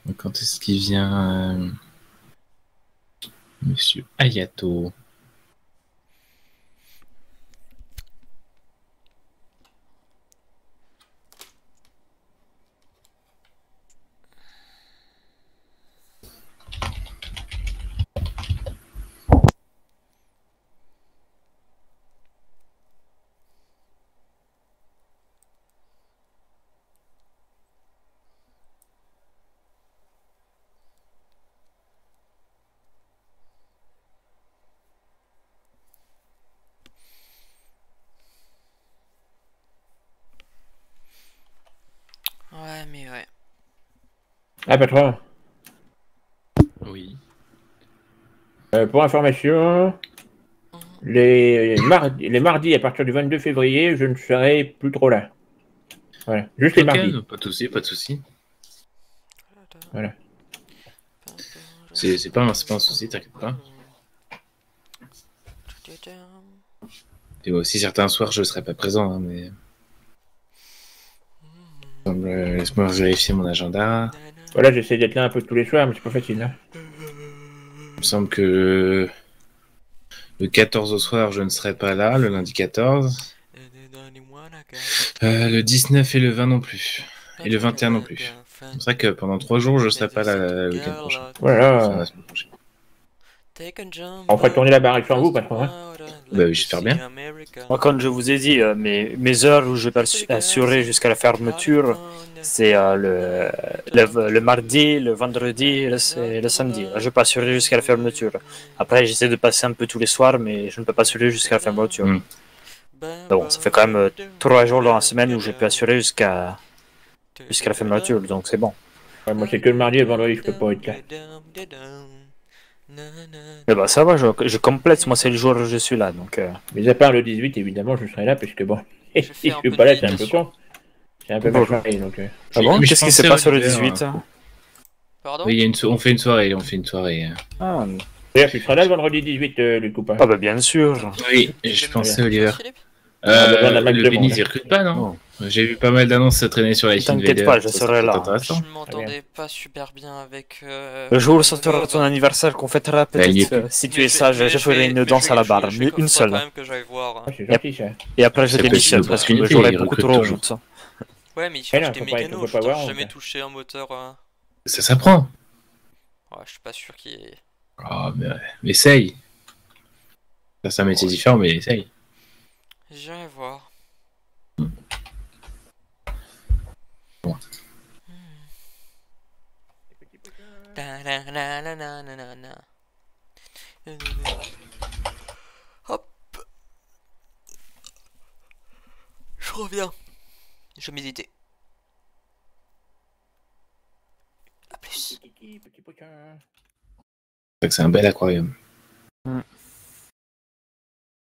Donc, quand est-ce qu'il vient, Monsieur Ayato? Ouais, mais ouais. Ah, patron, Oui. pour information, les mardis à partir du 22 février, je ne serai plus trop là. Voilà, juste les Ok, mardis. pas de souci, pas de souci. Voilà. C'est pas un souci, t'inquiète pas. Et aussi certains soirs je serai pas présent, hein, mais. Laisse-moi vérifier mon agenda. Voilà, j'essaie d'être là un peu tous les soirs, mais c'est pas facile, hein. Il me semble que le 14 au soir, je ne serai pas là, le lundi 14. Le 19 et le 20 non plus. Et le 21 non plus. C'est vrai que pendant 3 jours, je ne serai pas là le week-end prochain. Voilà. Enfin, la semaine prochaine. On ferait tourner la baraque sans vous, patron, hein. Bah oui, j'espère bien. Moi, comme je vous ai dit, mes heures où je peux assurer jusqu'à la fermeture, c'est le mardi, le vendredi et le samedi. Là, je peux assurer jusqu'à la fermeture. Après, j'essaie de passer un peu tous les soirs, mais je ne peux pas assurer jusqu'à la fermeture. Mm. Bon, ça fait quand même 3 jours dans la semaine où je peux assurer jusqu'à la fermeture, donc c'est bon. Ouais, moi, c'est que le mardi et le vendredi, je peux pas être là. Mais bah ça va, je complète, moi c'est le jour où je suis là, donc... Mais à part le 18, évidemment, je serai là, parce que bon, si je suis pas là, c'est un peu con. C'est un peu Bon. mal donc... Ah bon, Mais je qu'est-ce qui se pensais passe sur le au leader, 18 Pardon? Oui, il y a on fait une soirée, Ah, D'ailleurs, tu seras là le vendredi 18, Luc, ou pas? ah bah bien sûr. Oui, je pensais Oliver. On a besoin d'un max Le de Benny, monde. il recrute pas, non? J'ai vu pas mal d'annonces se traîner sur Life T'inquiète Invader. pas, je ça serai peut là. être intéressant. Je m'entendais pas super bien avec. Le jour où sera ton anniversaire qu'on fêtera, il y est peut-être, si tu es sage, je ferai une danse à la barre, mais une seule. quand même que j'aille voir. Ah, c'est gentil ça. Et après, je Ça peut être démissionne une parce que opportunité, j'aurais ils beaucoup recrutent trop toujours. honte. Ouais, mais il Eh non, cherche des faut pas mécanos, avoir j'ai honte. jamais touché un moteur. Ça s'apprend. Ouais, je suis pas sûr qu'il y ait. Oh, mais essaye. Ça, c'est un métier différent, mais essaye. J'irai voir. Bon. Hop. Je reviens. Je méditais. A plus. C'est un bel aquarium.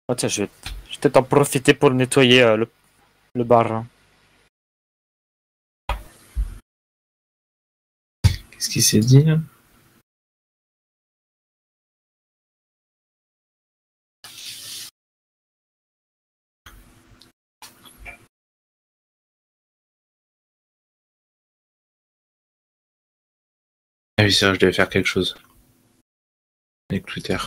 Oh, tiens, je vais peut-être en profiter pour nettoyer le bar. Hein. Qu'est-ce qu'il s'est dit là? Ah oui, c'est vrai, je devais faire quelque chose. Avec Twitter.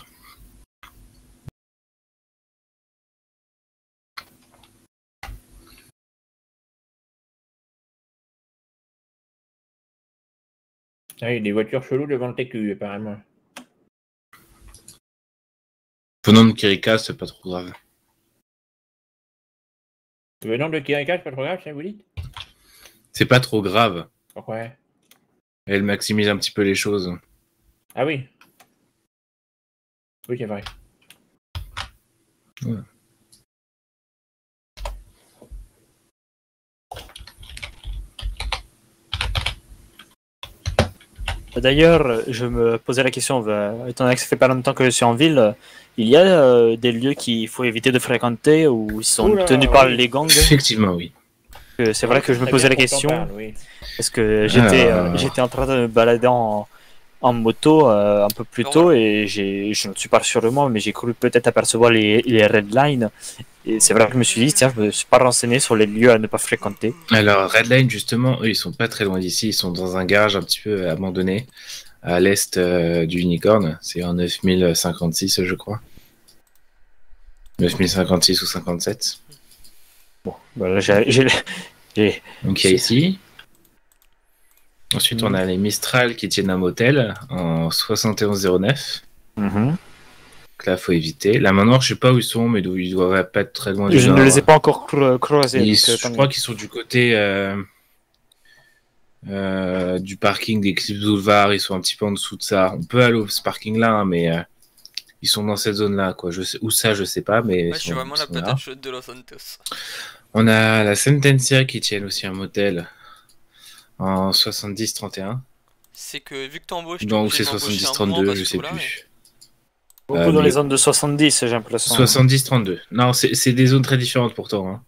Ah, il y a des voitures cheloues devant le TQ, apparemment. Venant de Kirika, c'est pas trop grave. Venant de Kirika, c'est pas trop grave, ça vous dites? C'est pas trop grave. Pourquoi? Elle maximise un petit peu les choses. Ah oui. Oui, c'est vrai. Ouais. D'ailleurs, je me posais la question, étant donné que ça fait pas longtemps que je suis en ville, il y a des lieux qu'il faut éviter de fréquenter où ils sont Oula, tenus par oui. les gangs. Effectivement, oui. C'est vrai que je me Très posais la bien qu'on t'en question, parle, oui. parce que j'étais en train de me balader en moto un peu plus tôt et je ne suis pas sûr de moi, mais j'ai cru peut-être apercevoir les red lines. Et c'est vrai que je me suis dit, tiens, je me suis pas renseigné sur les lieux à ne pas fréquenter. Alors, Redline, justement, eux, ils sont pas très loin d'ici. Ils sont dans un garage un petit peu abandonné à l'est du Unicorn. C'est en 9056, je crois. 9056 ou 57. Bon, bah là, j'ai Donc, il y a ici. Ensuite, on a les Mistral qui tiennent un motel en 7109. Mhm. Donc là, faut éviter. La Manoir, je sais pas où ils sont, mais ils doivent pas être très loin du Je nord. ne les ai pas encore croisés. Je crois qu'ils sont du côté du parking d'Eclipse Boulevard. Ils sont un petit peu en dessous de ça. On peut aller au ce parking-là, hein, mais ils sont dans cette zone-là, quoi. Je sais où ça, je sais pas, mais Ouais, je suis vraiment la patate chaude de Los Santos. on a la Sentencia qui tiennent aussi un motel en 70-31. C'est que vu que t'embauches, Donc c'est 70-32, je sais plus. Beaucoup dans mais- les zones de 70, j'ai l'impression. 70-32. Non, c'est des zones très différentes pourtant. Hein.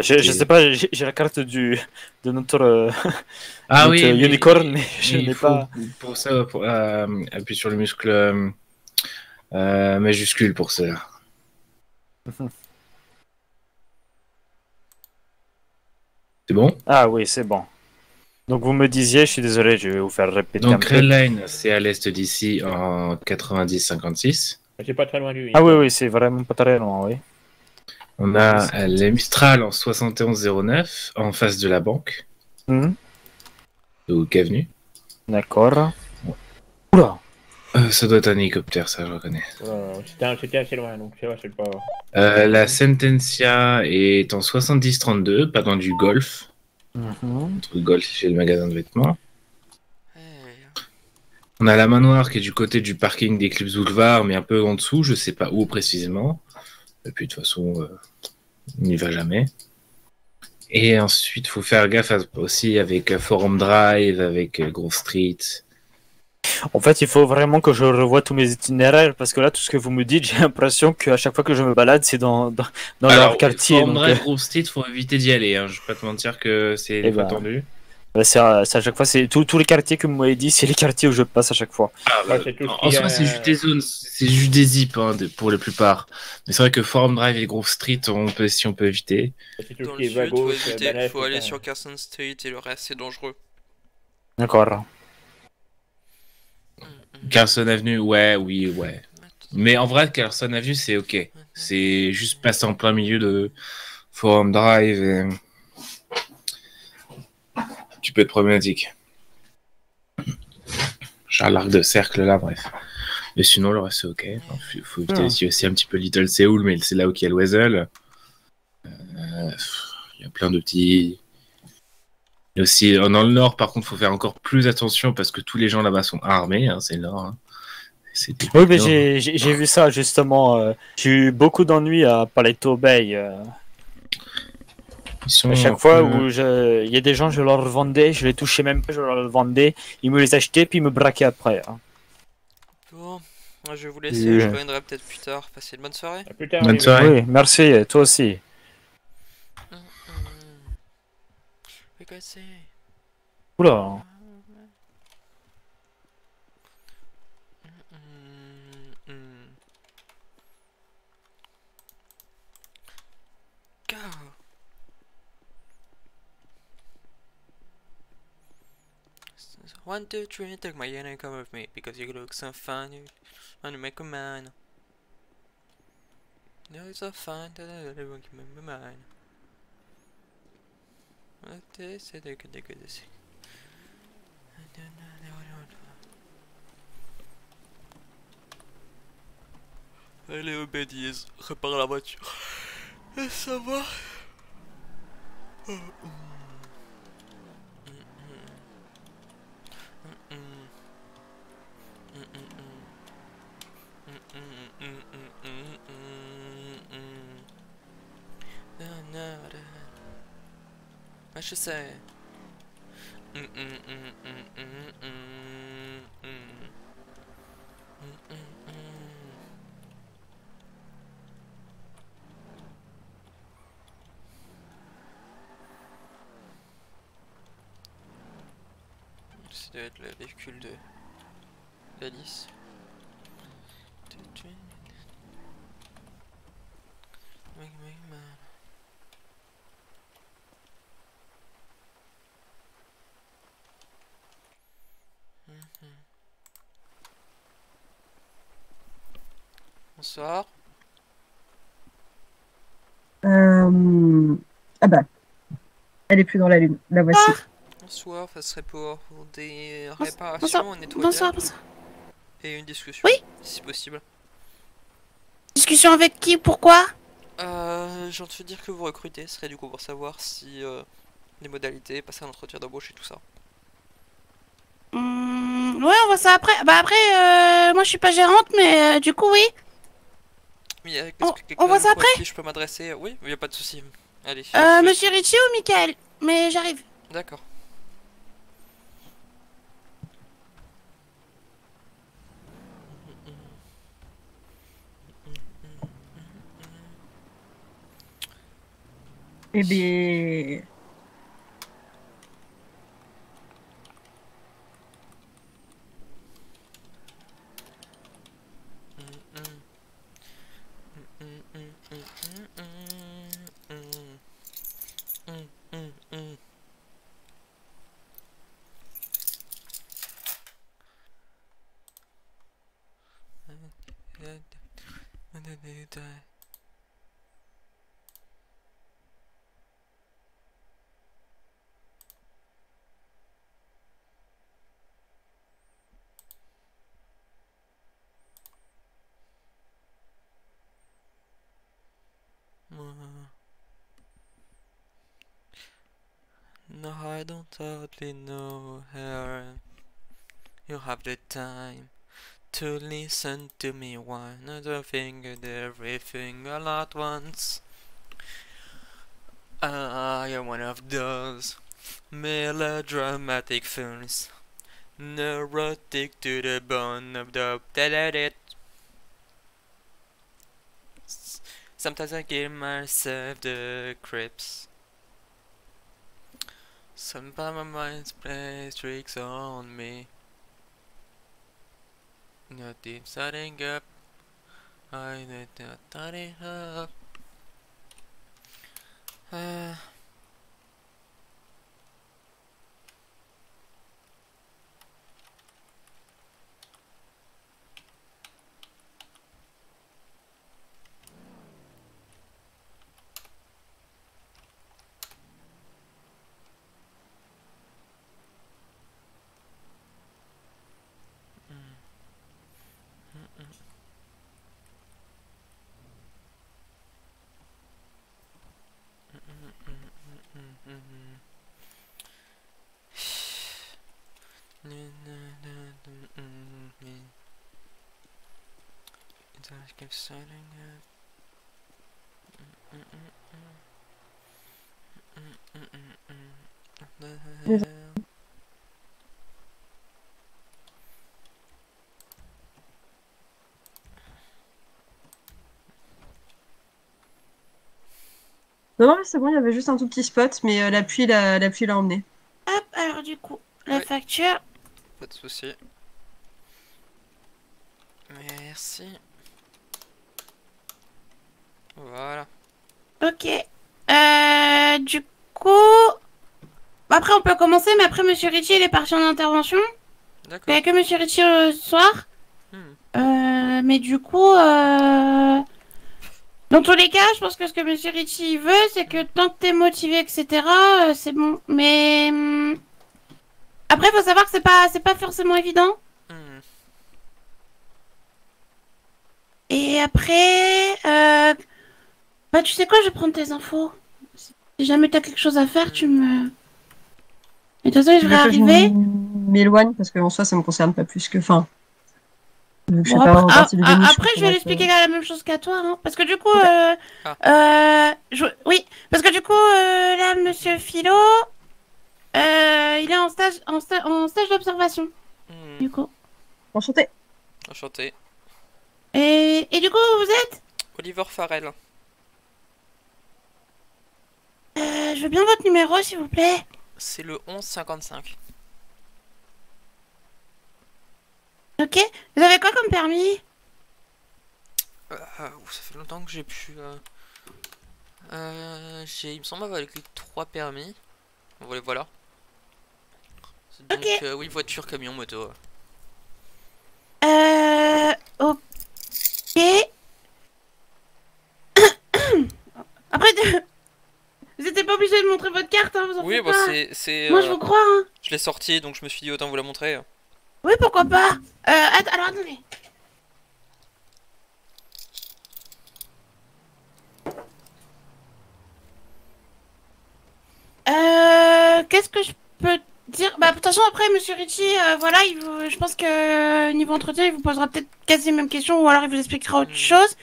Je sais pas, j'ai la carte de notre, Ah notre oui, mais unicorn, mais je il n'ai faut, pas. pour ça, appuyer sur le muscle majuscule pour ça. C'est bon? Ah oui, c'est bon. Donc vous me disiez, je suis désolé, je vais vous faire répéter un Donc peu. Redline, c'est à l'est d'ici en 90-56. C'est pas très loin du. Ah oui, oui, c'est vraiment pas très loin, oui. On a les Mistral en 71-09 en face de la banque, Mhm. au Avenue. D'accord. Oula. Ça doit être un hélicoptère, ça je reconnais. C'était assez loin, donc c'est vrai, c'est pas. La Sentencia est en 70-32, pas dans du golf. Mhm. Entre le golf et le magasin de vêtements. On a la manoir qui est du côté du parking d'Eclipse Boulevard, mais un peu en dessous, je sais pas où précisément. Et puis de toute façon, on n'y va jamais. Et ensuite, il faut faire gaffe aussi avec Forum Drive, avec Grove Street. En fait, il faut vraiment que je revoie tous mes itinéraires parce que là, tout ce que vous me dites, j'ai l'impression qu'à chaque fois que je me balade, c'est dans Alors, leur quartier. Forum donc, Drive, Grove Street, faut éviter d'y aller. Hein. Je vais pas te mentir que c'est des fois ben, tendu. C'est à chaque fois, c'est tous les quartiers que vous m'avez dit, c'est les quartiers où je passe à chaque fois. Ah, Ouais, c'est tout ce en qu'il y soi, a- c'est juste des zones, c'est juste des zips hein, pour la plupart. Mais c'est vrai que Forum Drive et Grove Street, si on peut éviter. C'est tout Dans ce le qui est sud, faut Vagos, éviter, Balèche, faut tout aller ça. sur Carson Street et le reste c'est dangereux. D'accord. Carson Avenue, ouais, oui, ouais. Mais en vrai, Carson Avenue, c'est ok. C'est juste passer en plein milieu de Forum Drive et... Tu peux être problématique. Genre l'arc de cercle là, bref. Mais sinon, le reste c'est ok. Faut éviter aussi un petit peu Little Seoul, mais c'est là où il y a le Wesel. Il y a plein de petits. Et aussi, dans le nord, par contre, faut faire encore plus attention parce que tous les gens là-bas sont armés. Hein, c'est le nord. Hein. Oui, mais j'ai vu ça justement. J'ai eu beaucoup d'ennuis à Paleto Bay. À chaque fois où il y a des gens, je leur vendais, je les touchais même pas, je leur vendais, ils me les achetaient puis ils me braquaient après. Hein. Bon, moi, je vais vous laisser, je reviendrai peut-être plus tard. Passez une bonne soirée. À plus tard, Bonne Oliver. soirée. Oui, merci, toi aussi. Oula. Go. One, two, three, take my hand and come with me because you look so fun. You want to make a man. You're so fun that I won't keep my mind. What is it? Allez, obédise, répare la voiture. Et ça va. What should say? Ça doit être le véhicule de d'Alice. Bonsoir. Ah bah, elle est plus dans la lune. La voici. Bonsoir, ça serait pour des Bonsoir. réparations, un nettoyage Bonsoir, bonsoir. et une discussion. Oui. Si possible. Discussion avec qui? Pourquoi? J'ai envie de dire que vous recrutez, ce serait du coup pour savoir si les modalités, passer un entretien d'embauche et tout ça. Ouais, on voit ça après. Bah après, moi je suis pas gérante, mais du coup oui. Oui, est-ce On- que on quelqu'un voit ça d'autre à après qui je peux m'adresser? Oui, il n'y a pas de souci. Allez. Monsieur Ritchie ou Michael? Mais j'arrive. D'accord. Eh bien... No, I don't totally know her. You have the time to listen to me whine. I don't think of everything all at once. I am one of those melodramatic films, neurotic to the bone of the dead. Sometimes I give myself the creeps. Sometimes my mind plays tricks on me. Nothing starting up. I did not starting up. Keep starting up. Non, mais c'est bon, il y avait juste un tout petit spot, mais la pluie l'a emmené. Hop, alors du coup, la facture. Pas de souci. Merci. Voilà. Ok. Du coup... Après, on peut commencer, mais après, Monsieur Ritchie, il est parti en intervention. D'accord. Il n'y a que Monsieur Ritchie ce soir. Mais du coup... Dans tous les cas, je pense que ce que Monsieur Ritchie veut, c'est que tant que t'es motivé, etc., c'est bon. Mais... Après, faut savoir que c'est pas forcément évident. Et après... Bah, tu sais quoi, je vais prendre tes infos. Si jamais t'as quelque chose à faire, tu me... Et de toute façon, je vais arriver. Je m'éloigne, parce qu'en soi, ça me concerne pas plus que... Enfin... Bon, après, je vais lui expliquer la même chose qu'à toi, hein, parce que du coup, oui, parce que du coup, là, Monsieur Philo, il est en stage d'observation, du coup. Enchanté. Enchanté. Et du coup, vous êtes Oliver Farrell. Je veux bien votre numéro, s'il vous plaît. C'est le 1155. Ok. Vous avez quoi comme permis? Ça fait longtemps que j'ai pu... il me semble avoir les 3 permis. Voilà. Donc, oui, voiture, camion, moto. Ok. Après, vous n'étiez pas obligé de montrer votre carte, hein, vous en faites pas. c'est... Moi, je vous crois, hein. Je l'ai sorti, donc je me suis dit autant vous la montrer. Oui, pourquoi pas. Alors, attendez. Qu'est-ce que je peux dire? Bah, de toute façon, après, Monsieur Ritchie, voilà, je pense que niveau entretien, il vous posera peut-être quasi les mêmes questions, ou alors il vous expliquera autre chose.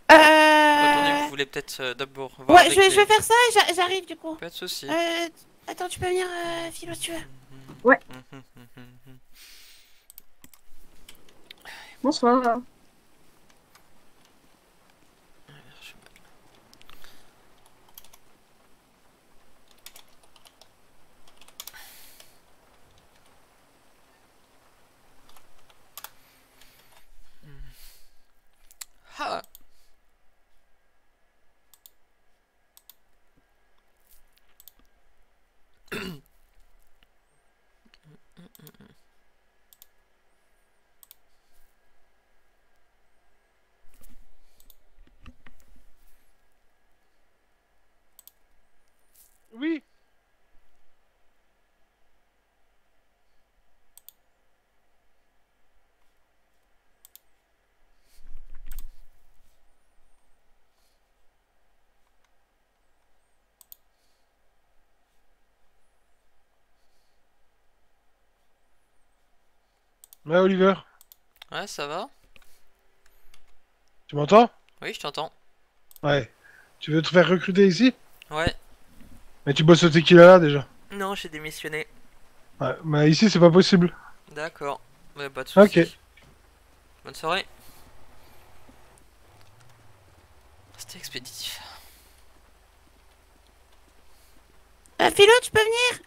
Attendez, vous voulez peut-être d'abord voir ouais, je vais faire ça et j'arrive, du coup. Pas de soucis. Attends, tu peux venir, Philo, si tu veux. Ouais. Bonsoir. Ah. Oui. Ouais, Oliver. Ouais, ça va? Tu m'entends? Oui, je t'entends. Ouais. Tu veux te faire recruter ici? Ouais. Mais tu bosses au Tequila là déjà? Non, j'ai démissionné. Ouais, mais ici c'est pas possible. D'accord. Ouais, pas de soucis. Ok. Bonne soirée. C'était expéditif. Philo, tu peux venir?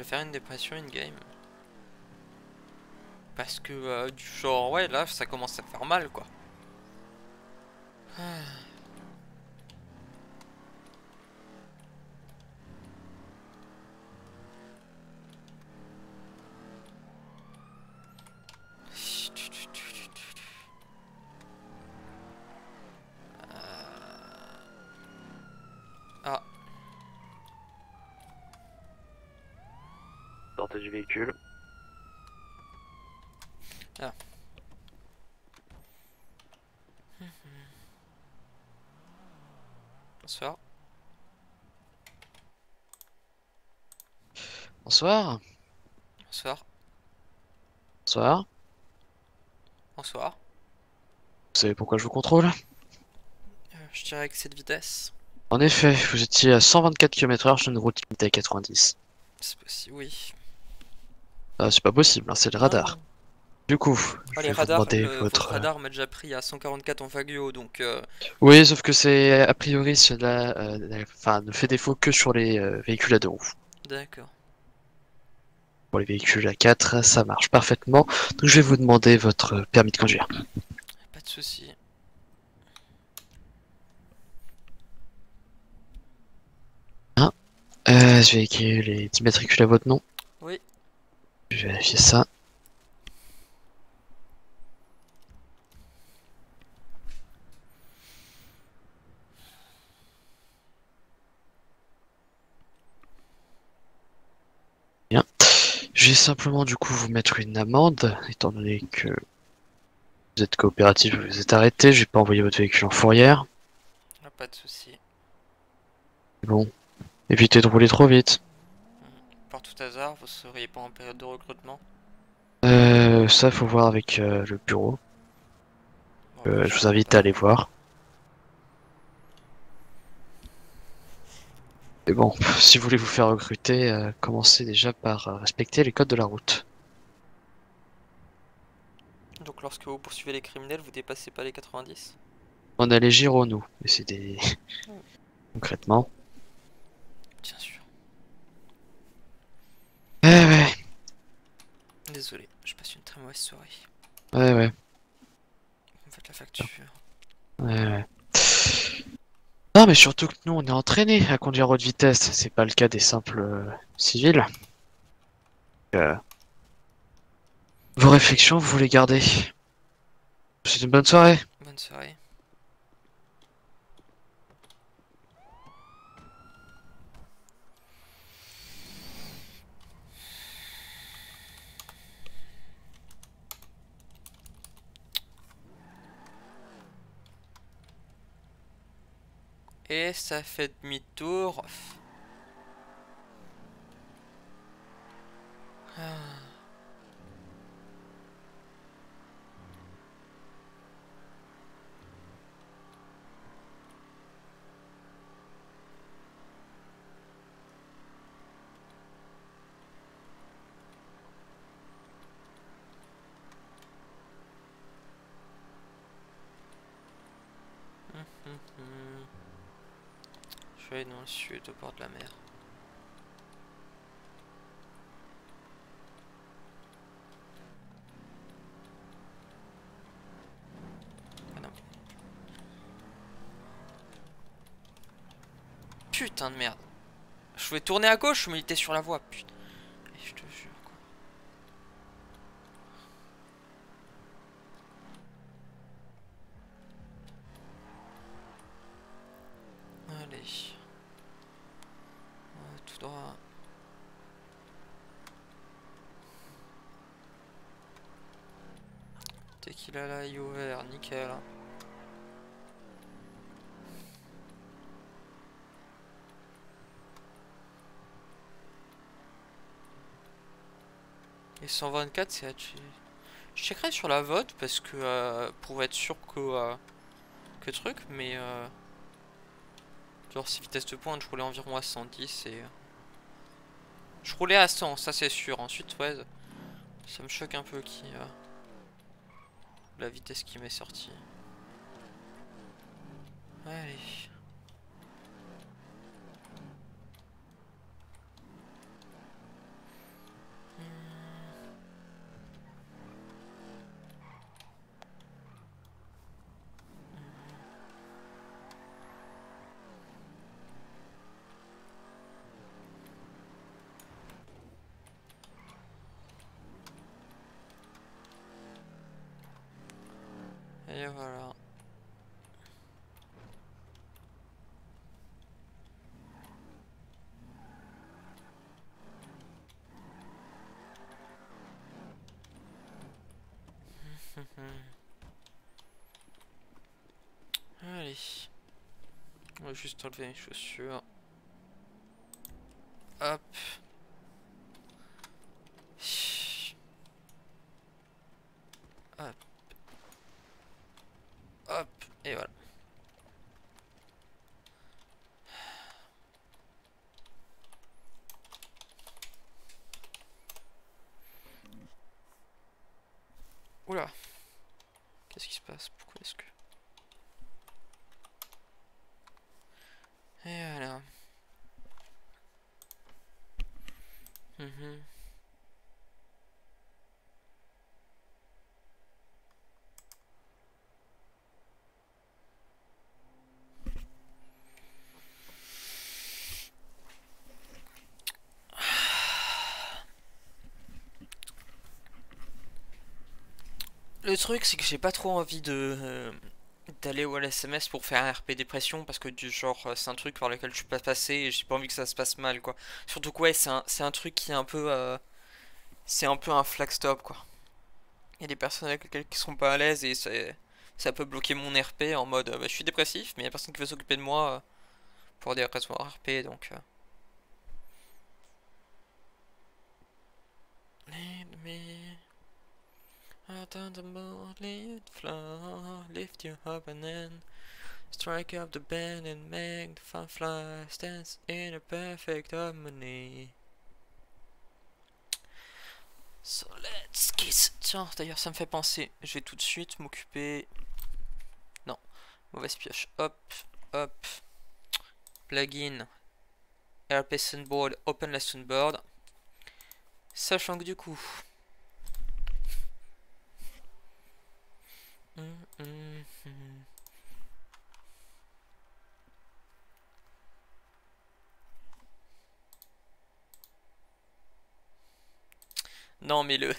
vais faire une dépression in-game. Parce que du genre, ouais, là, ça commence à faire mal, quoi. Ah. Ah. Sortez du véhicule. Ah. Bonsoir. Bonsoir. Bonsoir. Bonsoir. Bonsoir. Vous savez pourquoi je vous contrôle? Je dirais que c'est de vitesse. En effet, vous étiez à 124 km/h sur une route limitée à 90. C'est possible, oui. Ah, c'est pas possible, hein, c'est le radar. Du coup, je les vais vous radars, demander votre votre... radar m'a déjà pris à 144 en Fagio, donc... Oui, sauf que c'est a priori cela enfin, ne fait défaut que sur les véhicules à deux roues. D'accord. Pour les véhicules à 4, ça marche parfaitement. Donc je vais vous demander votre permis de conduire. Pas de souci. Hein ce véhicule est immatriculé à votre nom? Oui. Je vais vérifier ça. Bien. Je vais simplement du coup vous mettre une amende, étant donné que vous êtes coopératif, vous êtes arrêté, je vais pas envoyer votre véhicule en fourrière. Pas de souci. Bon, évitez de rouler trop vite. Par tout hasard, vous seriez pas en période de recrutement? Ça faut voir avec le bureau. Bon, je vous invite à aller voir. Mais bon, si vous voulez vous faire recruter, commencez déjà par respecter les codes de la route. Donc lorsque vous poursuivez les criminels, vous dépassez pas les 90? On a les gyros, nous, et c'est des... Concrètement. Bien sûr. Ouais. Désolé, je passe une très mauvaise soirée. Ouais. Vous me faites la facture. Ouais. Non, mais surtout que nous, on est entraînés à conduire à haute vitesse. C'est pas le cas des simples civils. Vos réflexions, vous les gardez. C'est une bonne soirée. Bonne soirée. Et ça fait demi-tour. Ah. Je vais aller dans le sud, au bord de la mer. Ah non. Putain de merde. Je voulais tourner à gauche, mais il était sur la voie, putain. Et je te jure, quoi. Allez. Tout droit. Dès qu'il a l'œil ouvert, nickel. Et 124, c'est à... Je checkerai sur la vote parce que pour être sûr que truc, mais genre si vitesse de pointe, je roulais environ à 110 et je roulais à 100, ça c'est sûr. Ensuite, ouais, ça me choque un peu qui la vitesse qui m'est sortie. Allez. Et voilà. Allez. On va juste enlever les chaussures. Hop. Hop. Hop. Et voilà. Oula. Qu'est-ce qui se passe? Pourquoi est-ce que... Et voilà. Le truc, c'est que j'ai pas trop envie de d'aller au LSMS pour faire un RP dépression parce que du genre c'est un truc par lequel je suis pas passé et j'ai pas envie que ça se passe mal quoi. Surtout que ouais, c'est un truc qui est un peu c'est un peu un flag stop quoi. Il y a des personnes avec lesquelles qui sont pas à l'aise et ça peut bloquer mon RP en mode bah, je suis dépressif mais il y a personne qui veut s'occuper de moi pour des raisons RP donc Lead me out on the moonlit floor, lift you up and then strike up the band and make the fireflies dance in a perfect harmony. So let's kiss. Tiens, d'ailleurs ça me fait penser, je vais tout de suite m'occuper... Non, mauvaise pioche. Hop, hop. Plugin. RP Sunboard, open la Sunboard. Sachant que du coup... Non mais le...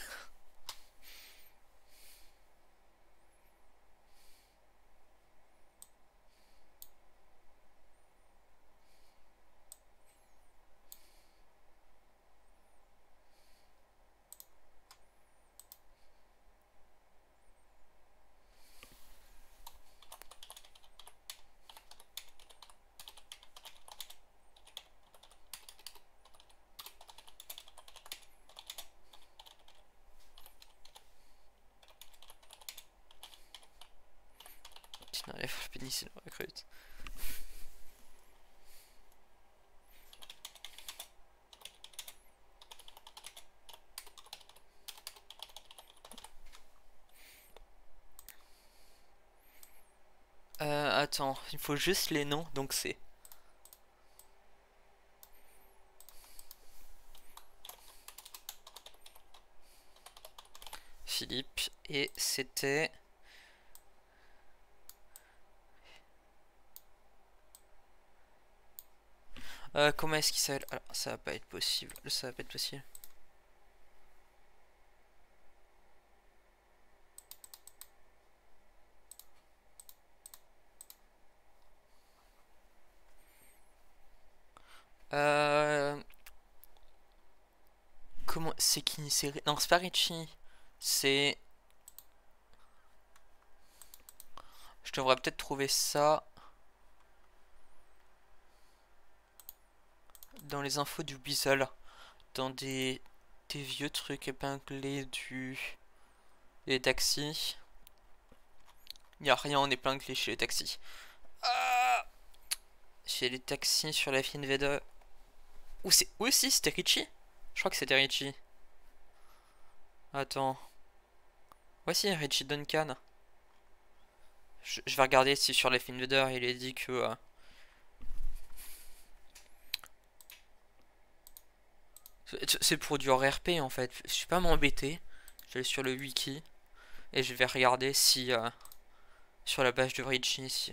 Non, les pénis, il recrute. Attends, il faut juste les noms, donc c'est... Philippe, et c'était... comment est-ce qu'il s'appelle? Alors, ça va pas être possible. Ça va pas être possible. Comment... C'est qui? C'est... Non, c'est pas Richie. C'est... Je devrais peut-être trouver ça... dans les infos du Weasel, dans des vieux trucs épinglés des taxis. Il n'y a rien en épinglé chez les taxis. Ah, chez les taxis sur la fine V2. Ou c'est... Oui si, c'était Richie. Je crois que c'était Richie. Attends. Voici Richie Duncan. Je vais regarder si sur la fine V2 il est dit que... C'est pour du RP en fait. Je suis pas m'embêter. Je vais aller sur le wiki et je vais regarder si sur la page de Richie si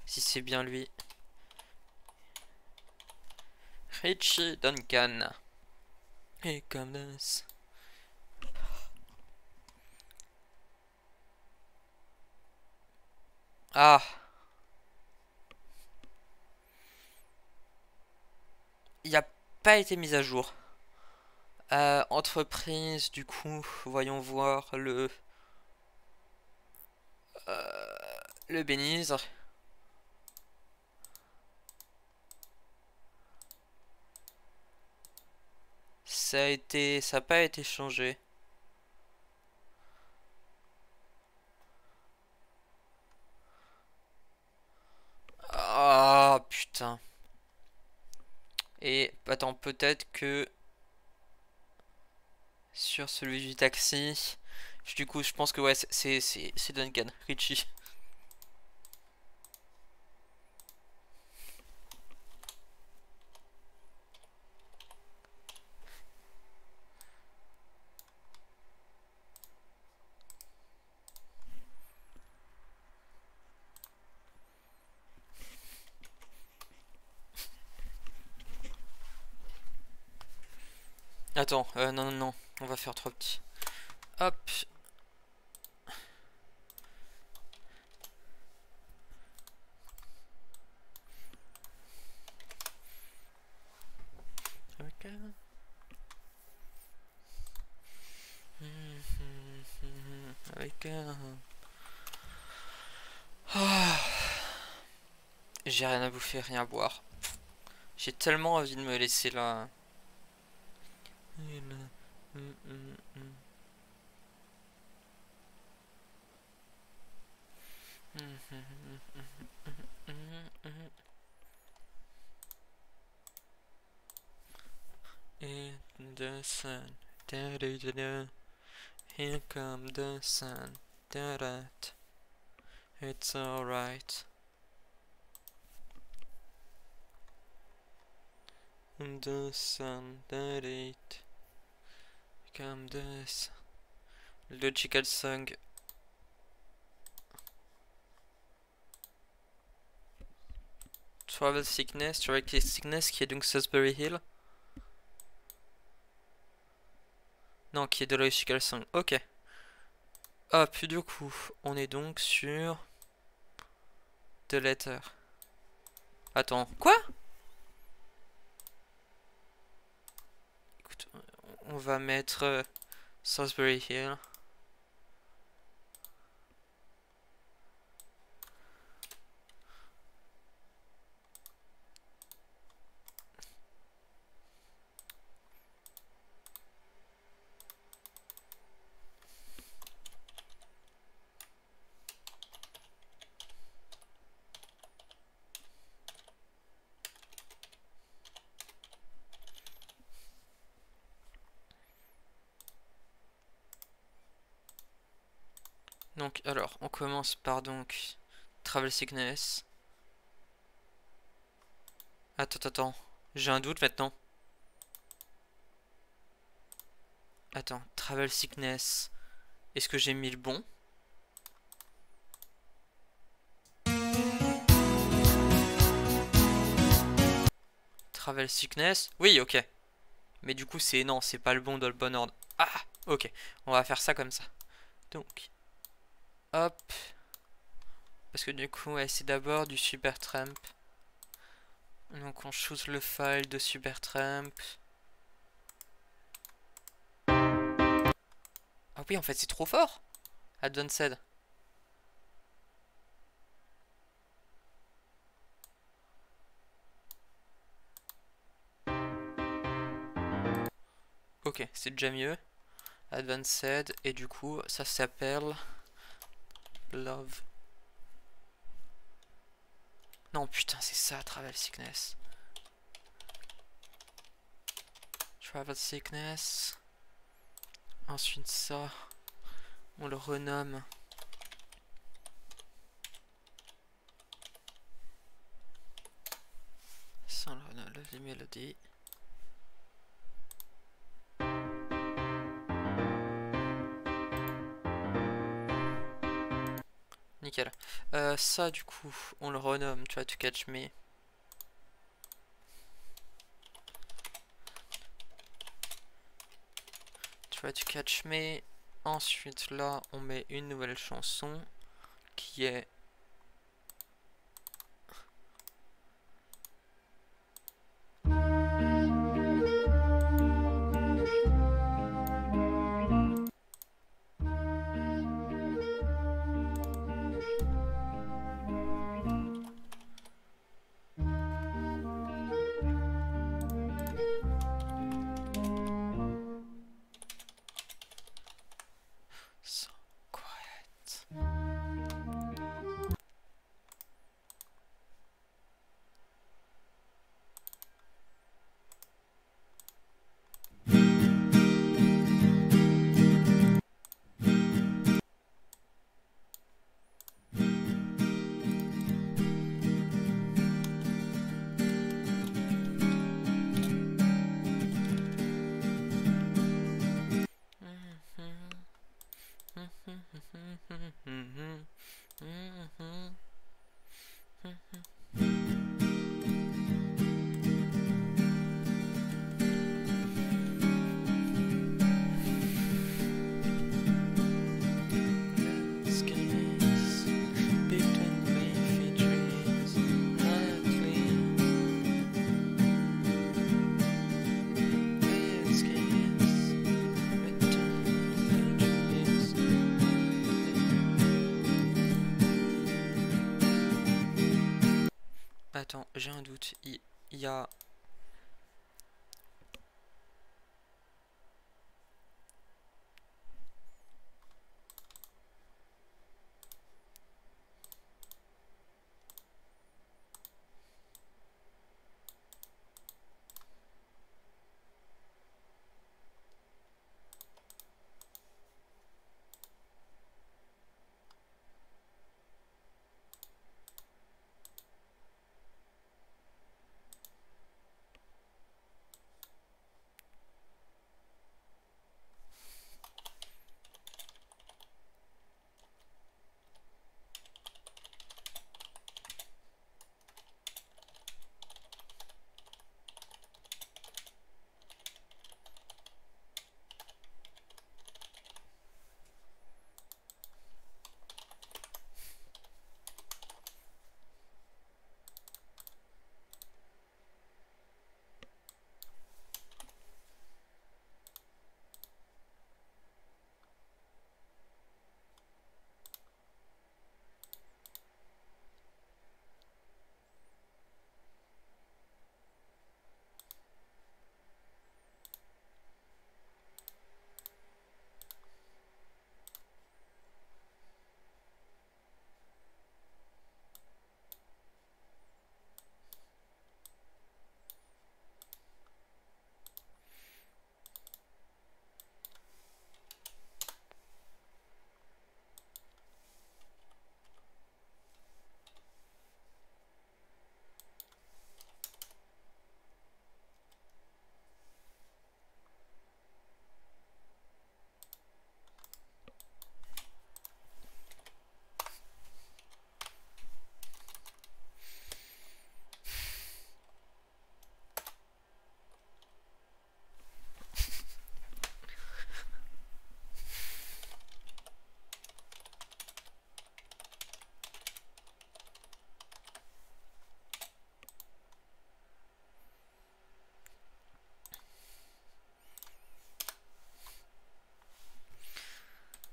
c'est bien lui. Richie Duncan. Et comme... Ah. Il n'a pas été mis à jour. Entreprise, du coup, voyons voir le Bénizre. Ça n'a pas été changé. Ah putain. Et attends, peut-être que sur celui du taxi, du coup, je pense que ouais, c'est Duncan Ritchie. Attends, non, non, non, on va faire 3 petits. Hop. Ok. Avec ah. J'ai rien à bouffer, rien à boire. J'ai tellement envie de me laisser là. In the sun, da da da da. Here come the sun, da da. It's alright. In the sun, da da. Come the sun. Logical song. Travel Sickness qui est donc Salisbury Hill. Non, qui est de Logical Song. Ok. Ah, puis du coup, on est donc sur The Letter. Attends, quoi? Écoute, on va mettre Salisbury Hill. Donc, alors, on commence par donc Travel Sickness. Attends, j'ai un doute maintenant. Attends, Travel Sickness. Est-ce que j'ai mis le bon? Travel Sickness. Oui, ok. Mais du coup, non, c'est pas le bon dans le bon ordre. Ah, ok. On va faire ça comme ça. Donc, hop. Parce que du coup, ouais, c'est d'abord du Supertramp. Donc, on choose le file de Supertramp. Ah oui, en fait, c'est trop fort. Advanced. Ok, c'est déjà mieux. Advanced. Et du coup, ça s'appelle Love. Non, putain, c'est ça, Travel Sickness. Travel Sickness. Ensuite, ça, on le renomme. Ça, on le renomme Lovely Melody. Nickel. Ça, du coup, on le renomme Try to Catch Me. Try to Catch Me. Ensuite, là, on met une nouvelle chanson qui est Attends, j'ai un doute. Il y a...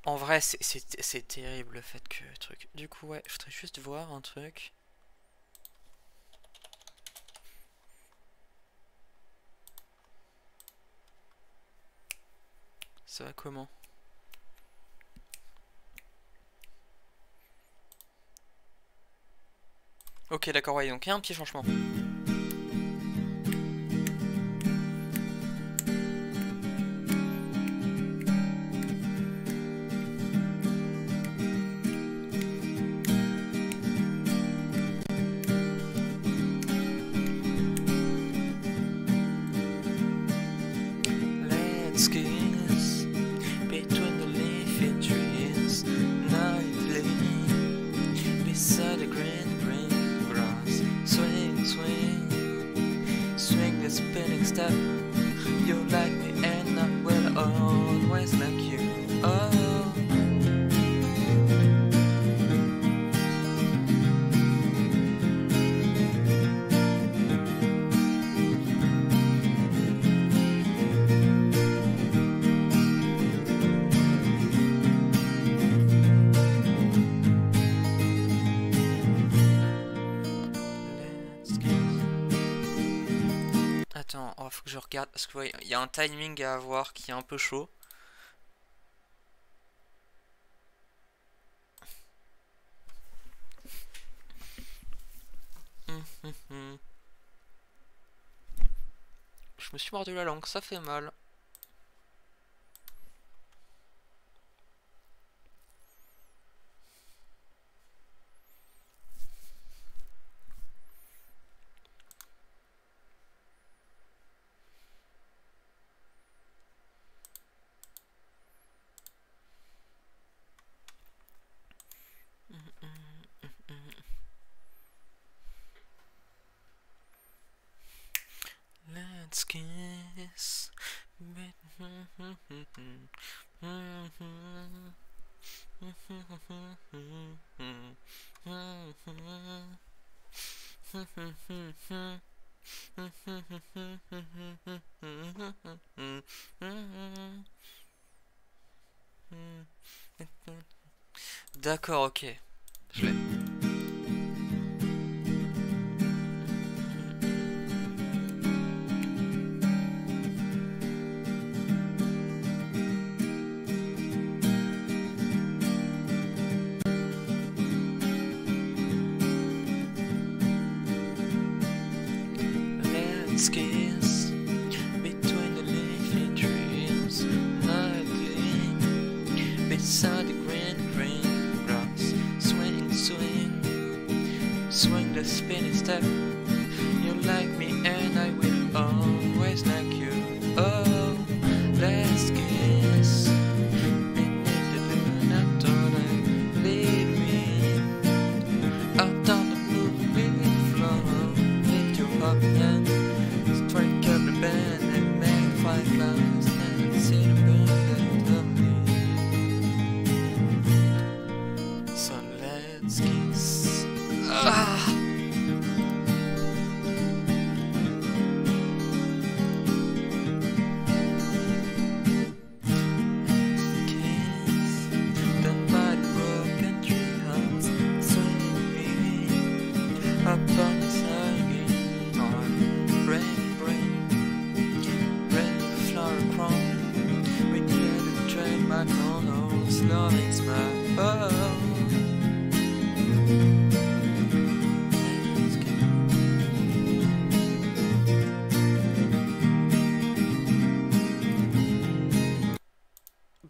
En vrai, c'est terrible le fait que truc. Du coup, ouais, je voudrais juste voir un truc. Ça va comment? Ok, d'accord, ouais, donc il y a un petit changement. Let's kiss between the leafy trees, nightly beside the green grass. Swing, swing, swing the spinning step. You like me and I will always like you. Oh. Attends, oh, faut que je regarde parce que il y a un timing à avoir qui est un peu chaud. Je me suis mordu la langue, ça fait mal. Let's kiss. D'accord, ok. Je l'ai. let's kiss between the leafy trees, nightly beside the green grass. Swing, swing, swing the spinning step. You like me and I will always like you. Oh, let's kiss beneath the moon after I leave me. Out on the blue floor, lift you up and strike up the band and make 5 clouds and see the moon that love me. So let's kiss. Ah.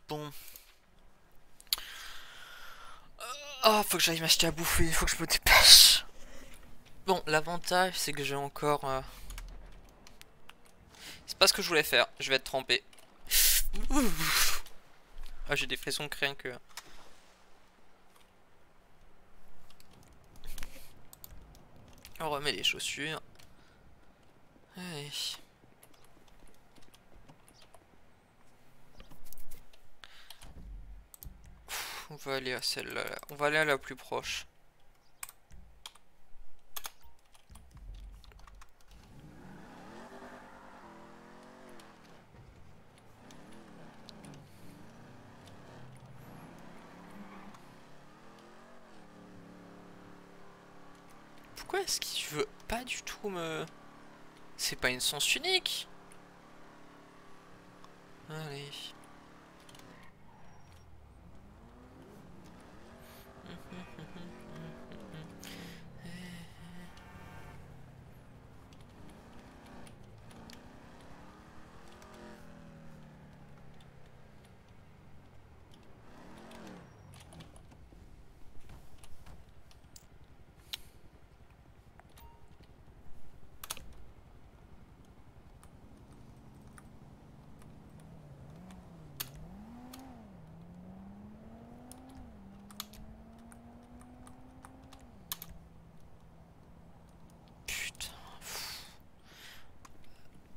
Bon. Oh, faut que j'aille m'acheter à bouffer, faut que je me dépêche. Bon, l'avantage c'est que j'ai encore... C'est pas ce que je voulais faire, je vais être trempé. Ah, j'ai des frissons que rien que... On remet les chaussures. Allez. On va aller à celle-là. On va aller à la plus proche. Pourquoi est-ce qu'il veut pas du tout me... C'est pas une sens unique. Allez.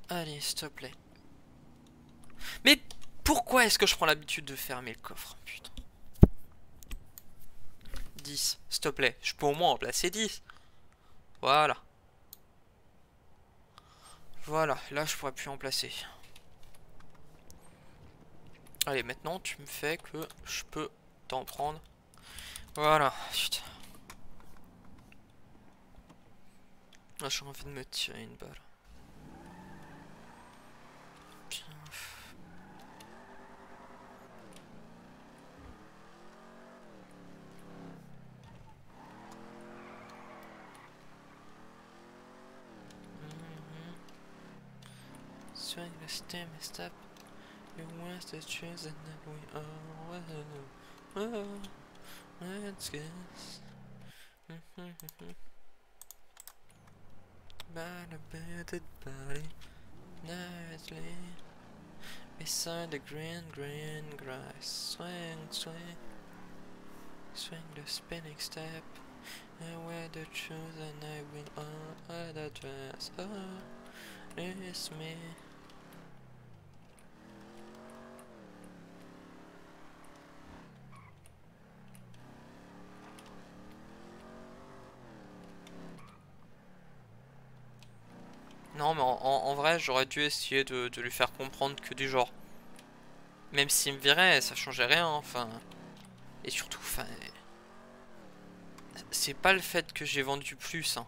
Allez, s'il te plaît. Mais pourquoi est-ce que je prends l'habitude de fermer le coffre? Putain. 10, s'il te plaît. Je peux au moins en placer 10. Voilà. Voilà, là je pourrais plus en placer. Allez, maintenant tu me fais que je peux t'en prendre. Voilà, putain. Là j'ai envie de me tirer une balle. Swing the stem and step. You want the choose and then we all let's guess. By the bearded body, nicely beside the green grass. Swing, swing, swing the spinning step. I wear the shoes and I will all the dress. Oh, it's me. Non mais en vrai j'aurais dû essayer de lui faire comprendre que du genre même s'il me virait ça changeait rien enfin. Et surtout enfin c'est pas le fait que j'ai vendu plus hein.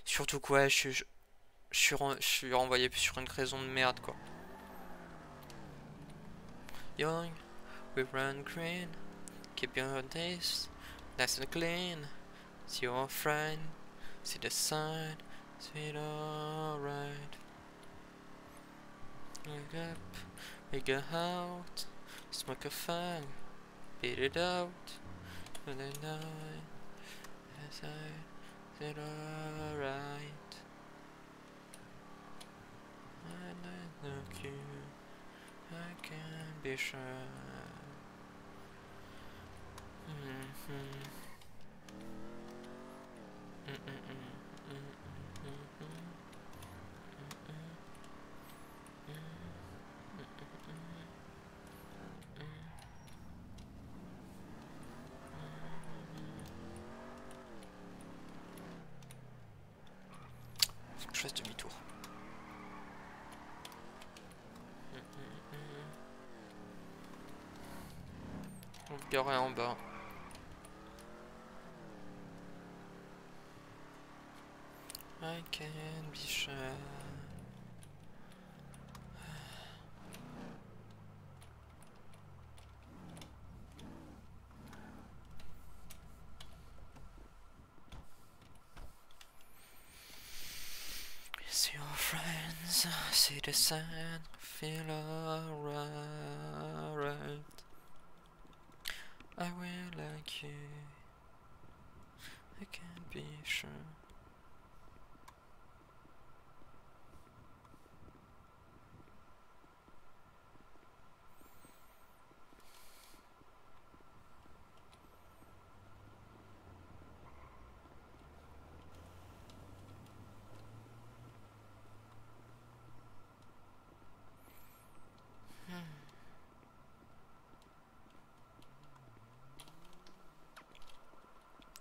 Surtout quoi je suis renvoyé sur une raison de merde quoi. young, we run green. Keep your days nice and clean. See your friend, see the sign, see it alright. Wake up, we go out, smoke a fag, beat it out, and then night, as I see it alright. And I look you, I can be sure. Faut que je fasse demi-tour. On va garer en bas. I can be sure. See your friends, see the sun, feel alright. I will like you. I can't be sure.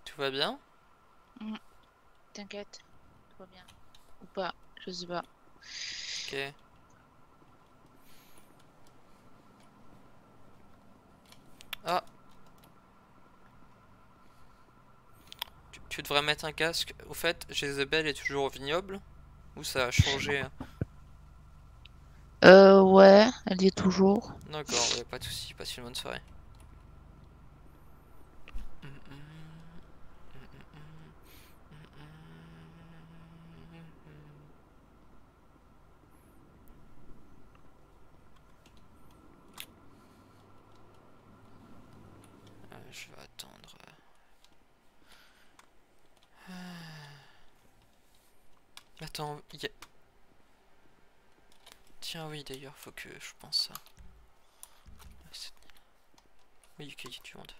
Tout va bien? T'inquiète, tout va bien. Ou pas, je sais pas. Ok. Ah. Tu devrais mettre un casque. Au fait, Jezebel est toujours au vignoble? Ou ça a changé? Ouais, elle y est toujours. D'accord, ouais, pas de soucis, passe une bonne soirée. Je vais attendre. Attends, y a... Tiens, oui, d'ailleurs, faut que je pense à... Oui, ok, il y a du monde.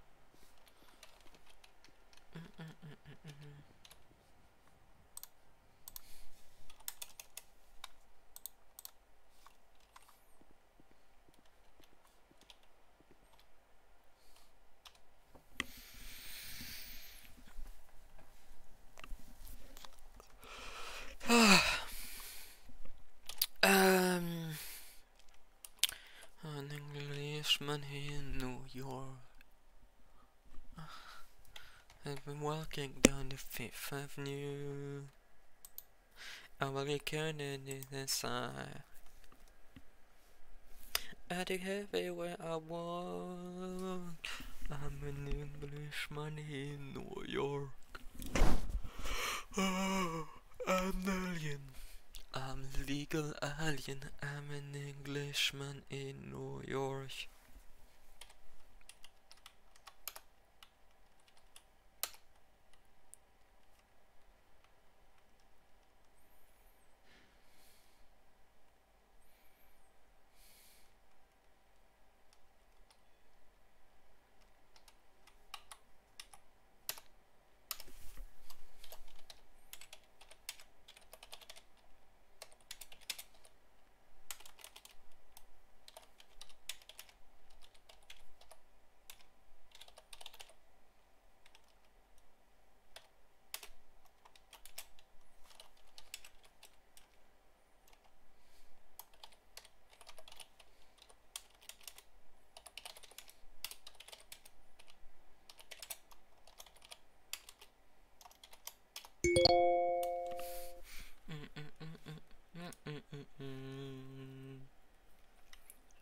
An Englishman in New York. I've been walking down the Fifth Avenue. American and inside. I think everywhere I walk. I'm an Englishman in New York. Oh, an alien. I'm a legal alien. I'm an Englishman in New York.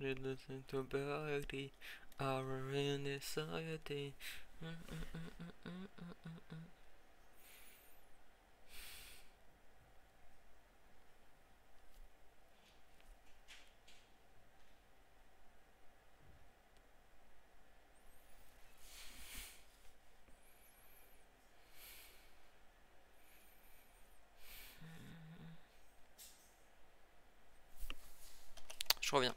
listen to Berkeley, our in society. Je reviens.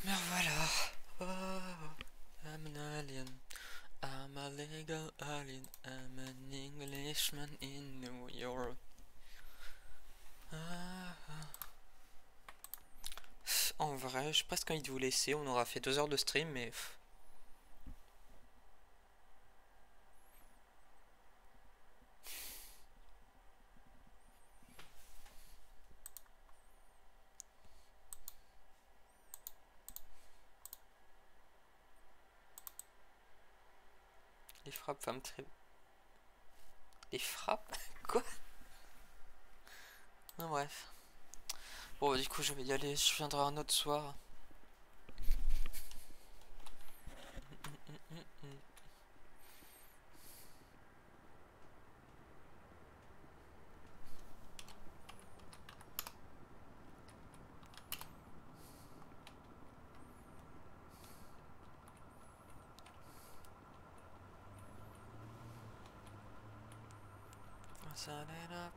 Me voilà. Oh, I'm an alien. I'm a legal alien. I'm an Englishman in New York. En vrai, j'ai presque envie de vous laisser. On aura fait 2 heures de stream, mais. Les frappes femmes très... Les frappes? Quoi? Non, bref. Bon, du coup, je vais y aller. Je viendrai un autre soir. Sign it up.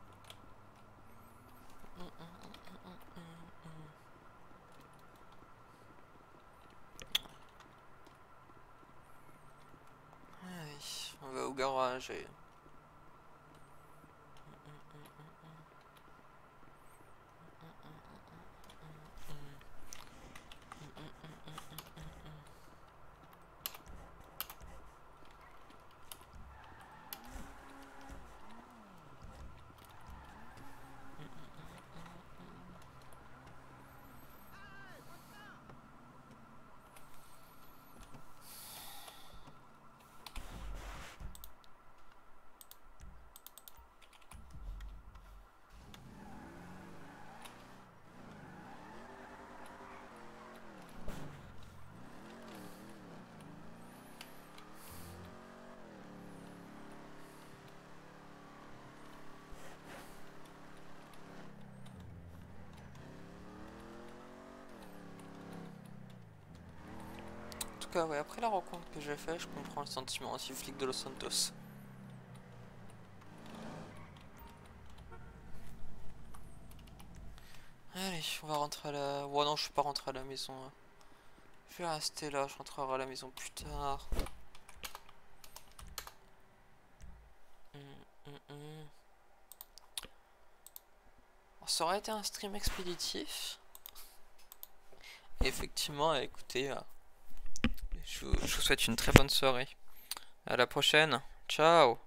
Allez, on va au garage et... Ouais, après la rencontre que j'ai fait, je comprends le sentiment anti-flic de Los Santos. Allez, on va rentrer à la... Ouais, non, je suis pas rentré à la maison. Je vais rester là, je rentrerai à la maison plus tard. Ça aurait été un stream expéditif. Et effectivement, écoutez... Je vous souhaite une très bonne soirée. À la prochaine. Ciao.